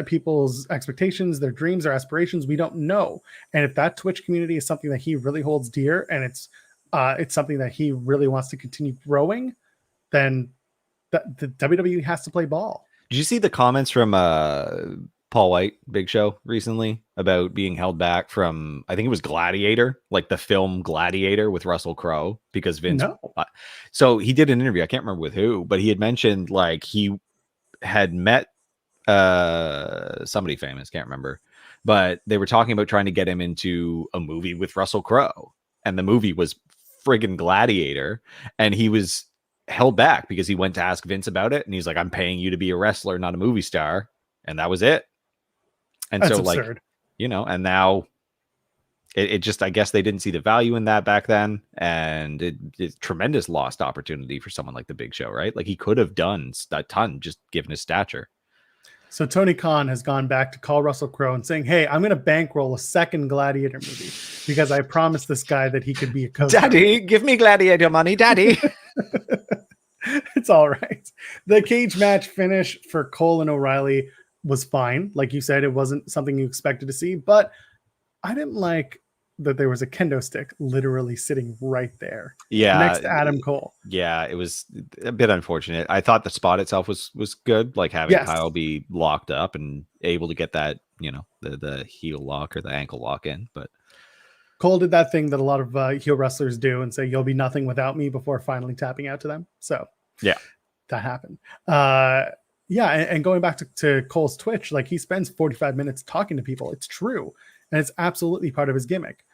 Speaker 2: people's expectations, their dreams, their aspirations. We don't know. And if that Twitch community is something that he really holds dear and it's something that he really wants to continue growing, then the WWE has to play ball.
Speaker 1: Did you see the comments from Paul White, Big Show, recently about being held back from, I think it was Gladiator, like the film Gladiator with Russell Crowe, because Vince.
Speaker 2: No.
Speaker 1: So he did an interview. I can't remember with who, but he had mentioned like he had met somebody famous, can't remember, but they were talking about trying to get him into a movie with Russell Crowe, and the movie was friggin' Gladiator, and he was held back because he went to ask Vince about it, and he's like, I'm paying you to be a wrestler, not a movie star, and that was it. And that's so absurd. Like, and now it just, I guess they didn't see the value in that back then. And it's tremendous lost opportunity for someone like the Big Show, right? Like he could have done a ton just given his stature.
Speaker 2: So Tony Khan has gone back to call Russell Crowe and saying, hey, I'm going to bankroll a second Gladiator movie because I promised this guy that he could be a coach.
Speaker 1: Daddy, give me Gladiator money, Daddy.
Speaker 2: It's all right. The cage match finish for Cole and O'Reilly was fine. Like you said, it wasn't something you expected to see, but I didn't like that there was a kendo stick literally sitting right there.
Speaker 1: Yeah.
Speaker 2: Next to Adam Cole.
Speaker 1: Yeah, it was a bit unfortunate. I thought the spot itself was good, like having Kyle be locked up and able to get that, the heel lock or the ankle lock in. But
Speaker 2: Cole did that thing that a lot of heel wrestlers do and say, you'll be nothing without me, before finally tapping out to them. So
Speaker 1: yeah, that
Speaker 2: happened. Yeah, and going back to Cole's Twitch, like he spends 45 minutes talking to people. It's true. And it's absolutely part of his gimmick.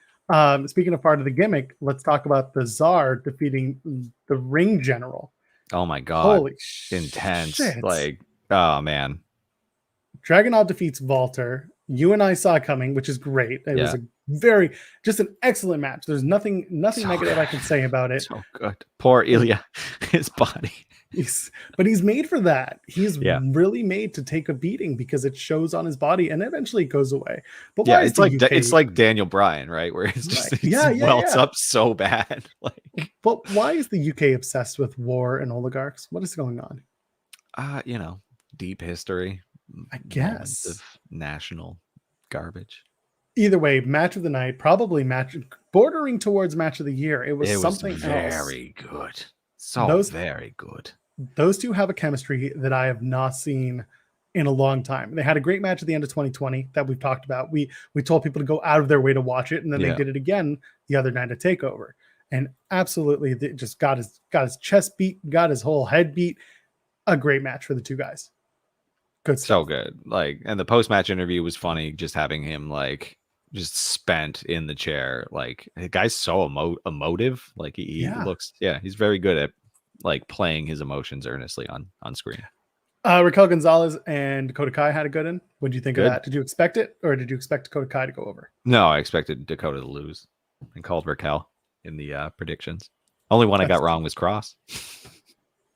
Speaker 2: Speaking of part of the gimmick, let's talk about the Czar defeating the Ring General.
Speaker 1: Oh my God.
Speaker 2: Holy
Speaker 1: intense.
Speaker 2: Shit.
Speaker 1: Like, oh man.
Speaker 2: Dragunov defeats Walter. You and I saw coming, which is great. It was just an excellent match. There's nothing so negative I can say about it.
Speaker 1: So good. Poor Ilya, his body.
Speaker 2: But he's made for that. He's really made to take a beating because it shows on his body and eventually it goes away. But why
Speaker 1: it's like Daniel Bryan, right? Where it's just welts up so bad. Like,
Speaker 2: but why is the UK obsessed with war and oligarchs? What is going on?
Speaker 1: Deep history.
Speaker 2: I guess
Speaker 1: of national garbage.
Speaker 2: Either way, match of the night, probably match bordering towards match of the year. It was something else.
Speaker 1: Very good. So very good.
Speaker 2: Those two have a chemistry that I have not seen in a long time. They had a great match at the end of 2020 that we've talked about. We told people to go out of their way to watch it, and then they did it again the other night at TakeOver. And absolutely, they just got his chest beat, got his whole head beat. A great match for the two guys. Good stuff.
Speaker 1: So good. Like, and the post-match interview was funny, just having him like just spent in the chair. Like, the guy's so emotive. Like he looks, he's very good at like playing his emotions earnestly on screen.
Speaker 2: Raquel Gonzalez and Dakota Kai had a good one. What did you think of
Speaker 1: Good.
Speaker 2: that? Did you expect it, or did you expect Dakota Kai to go over?
Speaker 1: No, I expected Dakota to lose and called Raquel in the predictions. Only one I got wrong was Kross.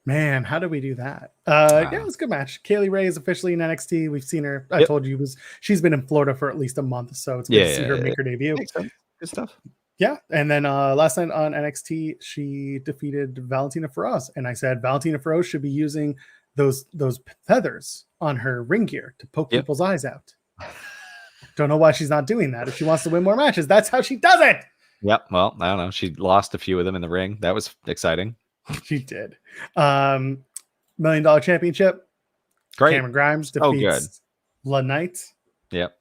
Speaker 2: Man, how did we do that? Yeah, it was a good match. Kaylee Ray is officially in NXT. We've seen her. I told you she's been in Florida for at least a month, so it's good to see her make her debut.
Speaker 1: Makes sense. Good stuff.
Speaker 2: Yeah, and then last night on NXT, she defeated Valentina Feroz, and I said Valentina Feroz should be using those feathers on her ring gear to poke people's eyes out. Don't know why she's not doing that. If she wants to win more matches, that's how she does it.
Speaker 1: Yep. Well, I don't know. She lost a few of them in the ring. That was exciting.
Speaker 2: She did. $1 Million Championship.
Speaker 1: Great.
Speaker 2: Cameron Grimes defeats La Knight.
Speaker 1: Yep.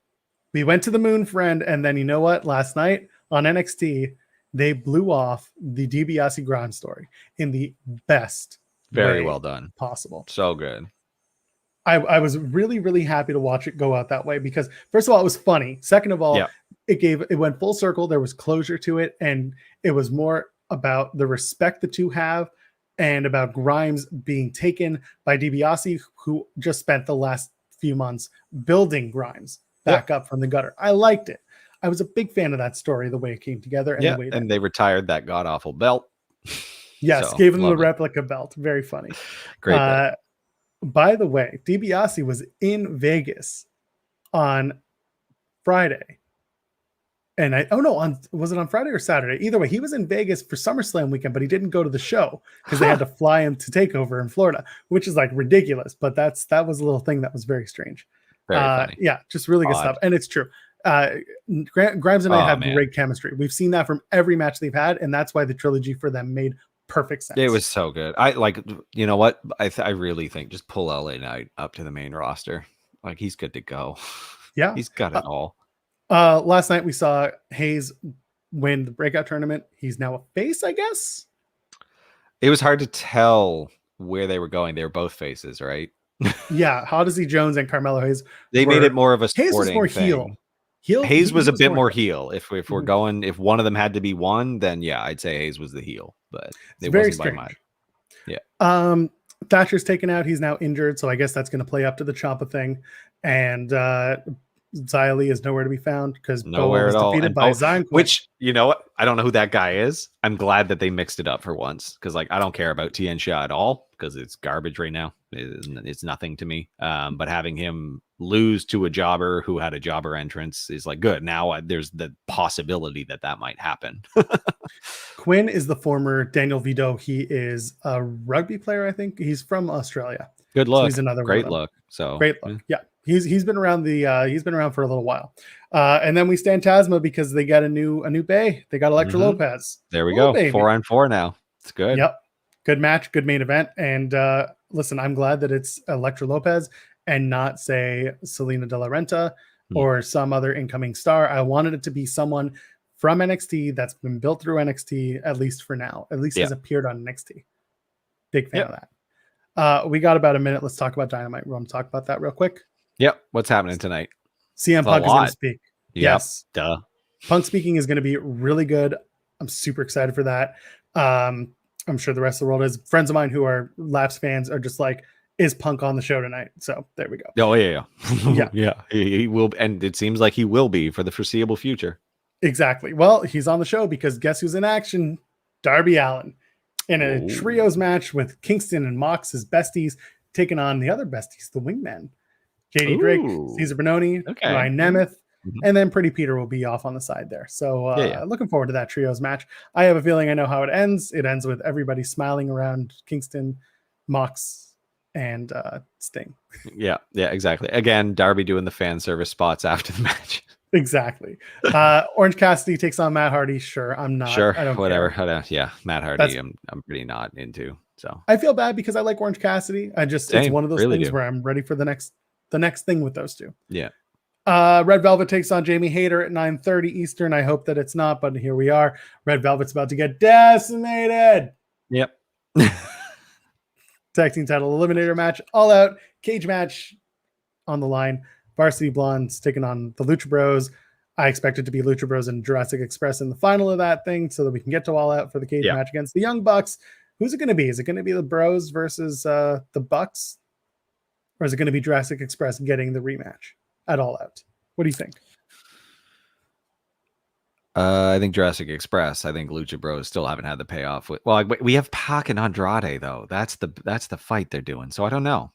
Speaker 2: We went to the moon, friend, and then you know what? Last night on NXT, they blew off the DiBiase Grimes story in the best
Speaker 1: Very
Speaker 2: way
Speaker 1: well done.
Speaker 2: possible.
Speaker 1: So good.
Speaker 2: I was really, really happy to watch it go out that way because first of all, it was funny. Second of all, it went full circle. There was closure to it, and it was more about the respect the two have and about Grimes being taken by DiBiase, who just spent the last few months building Grimes back up from the gutter. I liked it. I was a big fan of that story, the way it came together. And the way
Speaker 1: and they retired that god-awful belt.
Speaker 2: Yes, gave him the replica belt. Very funny.
Speaker 1: Great.
Speaker 2: By the way, DiBiase was in Vegas on Friday. And was it on Friday or Saturday? Either way, he was in Vegas for SummerSlam weekend, but he didn't go to the show because they had to fly him to Takeover in Florida, which is like ridiculous. But that was a little thing that was very strange.
Speaker 1: Very funny.
Speaker 2: Yeah, just really good stuff. And it's true. Grimes and I have great chemistry. We've seen that from every match they've had, and that's why the trilogy for them made perfect sense.
Speaker 1: It was so good. I like, you know what? I really think just pull LA Knight up to the main roster. Like, he's good to go.
Speaker 2: Yeah,
Speaker 1: he's got it all.
Speaker 2: Last night we saw Hayes win the breakout tournament. He's now a face, I guess.
Speaker 1: It was hard to tell where they were going. They were both faces, right?
Speaker 2: Yeah, Odyssey Jones and Carmelo Hayes.
Speaker 1: They made it more of a sporting
Speaker 2: Hayes was more
Speaker 1: thing. Hayes was a bit more heel. If we're going, if one of them had to be one, then yeah, I'd say Hayes was the heel. But it
Speaker 2: very
Speaker 1: wasn't
Speaker 2: strange.
Speaker 1: by mine. Yeah.
Speaker 2: Thatcher's taken out. He's now injured, so I guess that's going to play up to the Ciampa thing. And Xia Li is nowhere to be found because
Speaker 1: nowhere
Speaker 2: was
Speaker 1: at all.
Speaker 2: defeated by Zion.
Speaker 1: Which, you know what? I don't know who that guy is. I'm glad that they mixed it up for once because, like, I don't care about Tien Xia at all because it's garbage right now. It's nothing to me. But having him lose to a jobber who had a jobber entrance is like good. Now there's the possibility that might happen.
Speaker 2: Quinn is the former Daniel Vito. He is a rugby player, I think. He's from Australia.
Speaker 1: Good luck.
Speaker 2: So he's another
Speaker 1: great look. So
Speaker 2: great look. Yeah. He's been around he's been around for a little while. And then we stand Tasma because they got a new bay. They got Elektra Lopez.
Speaker 1: There we go. Baby. 4-on-4 now. It's good.
Speaker 2: Yep. Good match, good main event. And listen, I'm glad that it's Elektra Lopez and not, say, Selena De La Renta or some other incoming star. I wanted it to be someone from NXT that's been built through NXT, at least for now. At least has appeared on NXT. Big fan of that. We got about a minute. Let's talk about Dynamite. We want to talk about that real quick.
Speaker 1: Yep. What's happening tonight?
Speaker 2: CM Punk is going to speak.
Speaker 1: Yep.
Speaker 2: Yes.
Speaker 1: Duh.
Speaker 2: Punk speaking is going to be really good. I'm super excited for that. I'm sure the rest of the world is. Friends of mine who are Laps fans are just like, is Punk on the show tonight? So there we go.
Speaker 1: Oh, yeah.
Speaker 2: Yeah.
Speaker 1: Yeah. He will. And it seems like he will be for the foreseeable future.
Speaker 2: Exactly. Well, he's on the show because guess who's in action? Darby Allin in a trios match with Kingston and Mox as besties, taking on the other besties, the Wingmen. JD Drake, Cesar Bononi, Ryan Nemeth, and then Pretty Peter will be off on the side there. So looking forward to that trios match. I have a feeling I know how it ends. It ends with everybody smiling around Kingston, Mox, and Sting. Yeah,
Speaker 1: exactly. Again, Darby doing the fan service spots after the match.
Speaker 2: Exactly. Orange Cassidy takes on Matt Hardy. Sure, I'm not.
Speaker 1: Sure,
Speaker 2: I don't
Speaker 1: whatever.
Speaker 2: care.
Speaker 1: Yeah, Matt Hardy. I'm pretty not into. So
Speaker 2: I feel bad because I like Orange Cassidy. It's one of those things where I'm ready for the next thing with those two.
Speaker 1: Yeah.
Speaker 2: Red Velvet takes on Jamie Hayter at 9:30 Eastern. I hope that it's not, but here we are. Red Velvet's about to get decimated.
Speaker 1: Yep.
Speaker 2: Tag team title eliminator match, all out cage match on the line. Varsity Blondes taking on the Lucha Bros. I expect it to be Lucha Bros and Jurassic Express in the final of that thing so that we can get to all out for the cage match against the Young Bucks. Who's it going to be? Is it going to be the Bros versus the Bucks? Or is it going to be Jurassic Express getting the rematch at All Out? What do you think?
Speaker 1: I think Jurassic Express. I think Lucha Bros still haven't had the payoff. Well, we have Pac and Andrade though. That's the fight they're doing. So I don't know.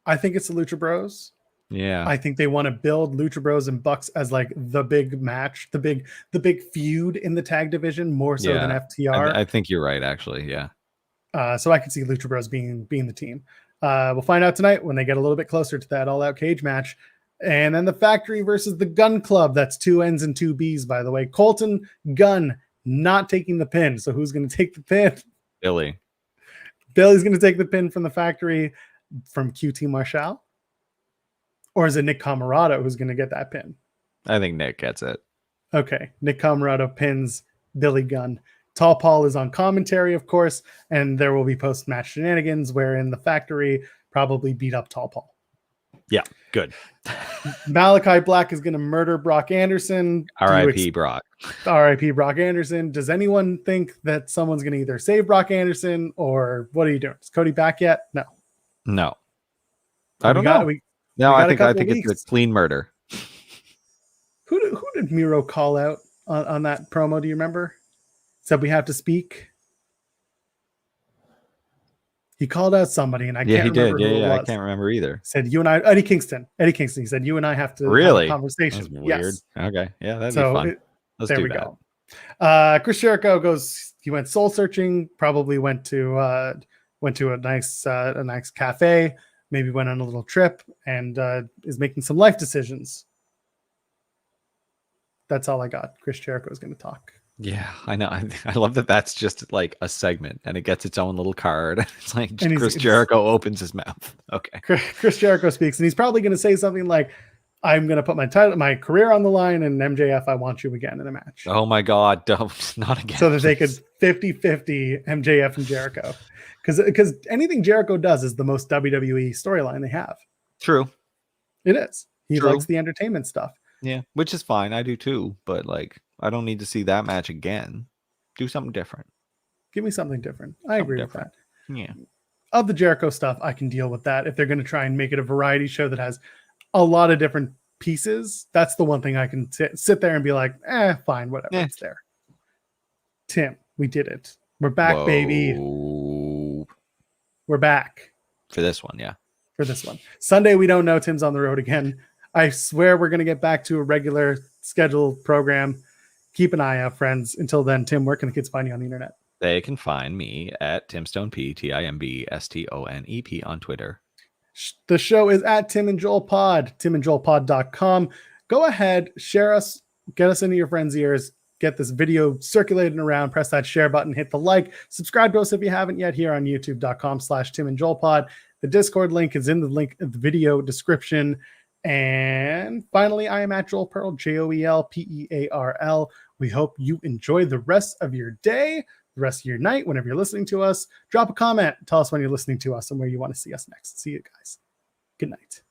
Speaker 2: I think it's the Lucha Bros.
Speaker 1: Yeah.
Speaker 2: I think they want to build Lucha Bros and Bucks as like the big match, the big feud in the tag division more so than FTR.
Speaker 1: I think you're right, actually. Yeah.
Speaker 2: So I could see Lucha Bros being the team. We'll find out tonight when they get a little bit closer to that all-out cage match. And then the Factory versus the Gun Club. That's 2 N's and 2 B's, by the way. Colton Gunn not taking the pin. So who's going to take the pin?
Speaker 1: Billy.
Speaker 2: Billy's going to take the pin from the Factory from QT Marshall. Or is it Nick Camarado who's going to get that pin?
Speaker 1: I think Nick gets it.
Speaker 2: Okay. Nick Camarado pins Billy Gunn. Tall Paul is on commentary, of course, and there will be post-match shenanigans wherein the Factory probably beat up Tall Paul.
Speaker 1: Yeah, good.
Speaker 2: Malachi Black is going to murder Brock Anderson.
Speaker 1: R.I.P. Brock.
Speaker 2: R.I.P. Brock Anderson. Does anyone think that someone's going to either save Brock Anderson or what are you doing? Is Cody back yet? No.
Speaker 1: I don't know. I think it's a clean murder.
Speaker 2: Who did Miro call out on that promo? Do you remember? Said we have to speak. He called out somebody, and I can't remember who it was.
Speaker 1: I can't remember either.
Speaker 2: Said you and I, Eddie Kingston. He said you and I have to have a conversation.
Speaker 1: That's weird. Yes. Okay, yeah, that'd be fun.
Speaker 2: There we go. Chris Jericho goes. He went soul searching. Probably went to a nice cafe. Maybe went on a little trip and is making some life decisions. That's all I got. Chris Jericho is going to talk.
Speaker 1: Yeah, I know. I love that that's just like a segment and it gets its own little card. It's like Chris Jericho opens his mouth. Okay.
Speaker 2: Chris Jericho speaks and he's probably going to say something like, I'm going to put my career on the line and MJF, I want you again in a match.
Speaker 1: Oh my God. Don't, not again.
Speaker 2: So that they could 50-50 MJF and Jericho. Because anything Jericho does is the most WWE storyline they have.
Speaker 1: True.
Speaker 2: It is. He likes the entertainment stuff.
Speaker 1: Yeah, which is fine. I do too. But like, I don't need to see that match again. Do something different.
Speaker 2: Give me something different. I agree with that.
Speaker 1: Yeah.
Speaker 2: Of the Jericho stuff, I can deal with that. If they're going to try and make it a variety show that has a lot of different pieces, that's the one thing I can sit there and be like, fine, whatever. It's there. Tim, we did it. We're back, baby. We're back.
Speaker 1: For this one, yeah.
Speaker 2: For this one. Sunday, we don't know. Tim's on the road again. I swear we're going to get back to a regular scheduled program. Keep an eye out, friends. Until then, Tim, where can the kids find you on the internet?
Speaker 1: They can find me at TimStoneP, TimbStonep on Twitter.
Speaker 2: The show is at Tim and Joel Pod, timandjoelpod.com. Go ahead, share us, get us into your friends' ears, get this video circulating around, press that share button, hit the like, subscribe to us if you haven't yet here on youtube.com/TimandJoelPod. The Discord link is in the video description. And finally, I am at Joel Pearl, JoelPearl. We hope you enjoy the rest of your day, the rest of your night, whenever you're listening to us. Drop a comment. Tell us when you're listening to us and where you want to see us next. See you guys. Good night.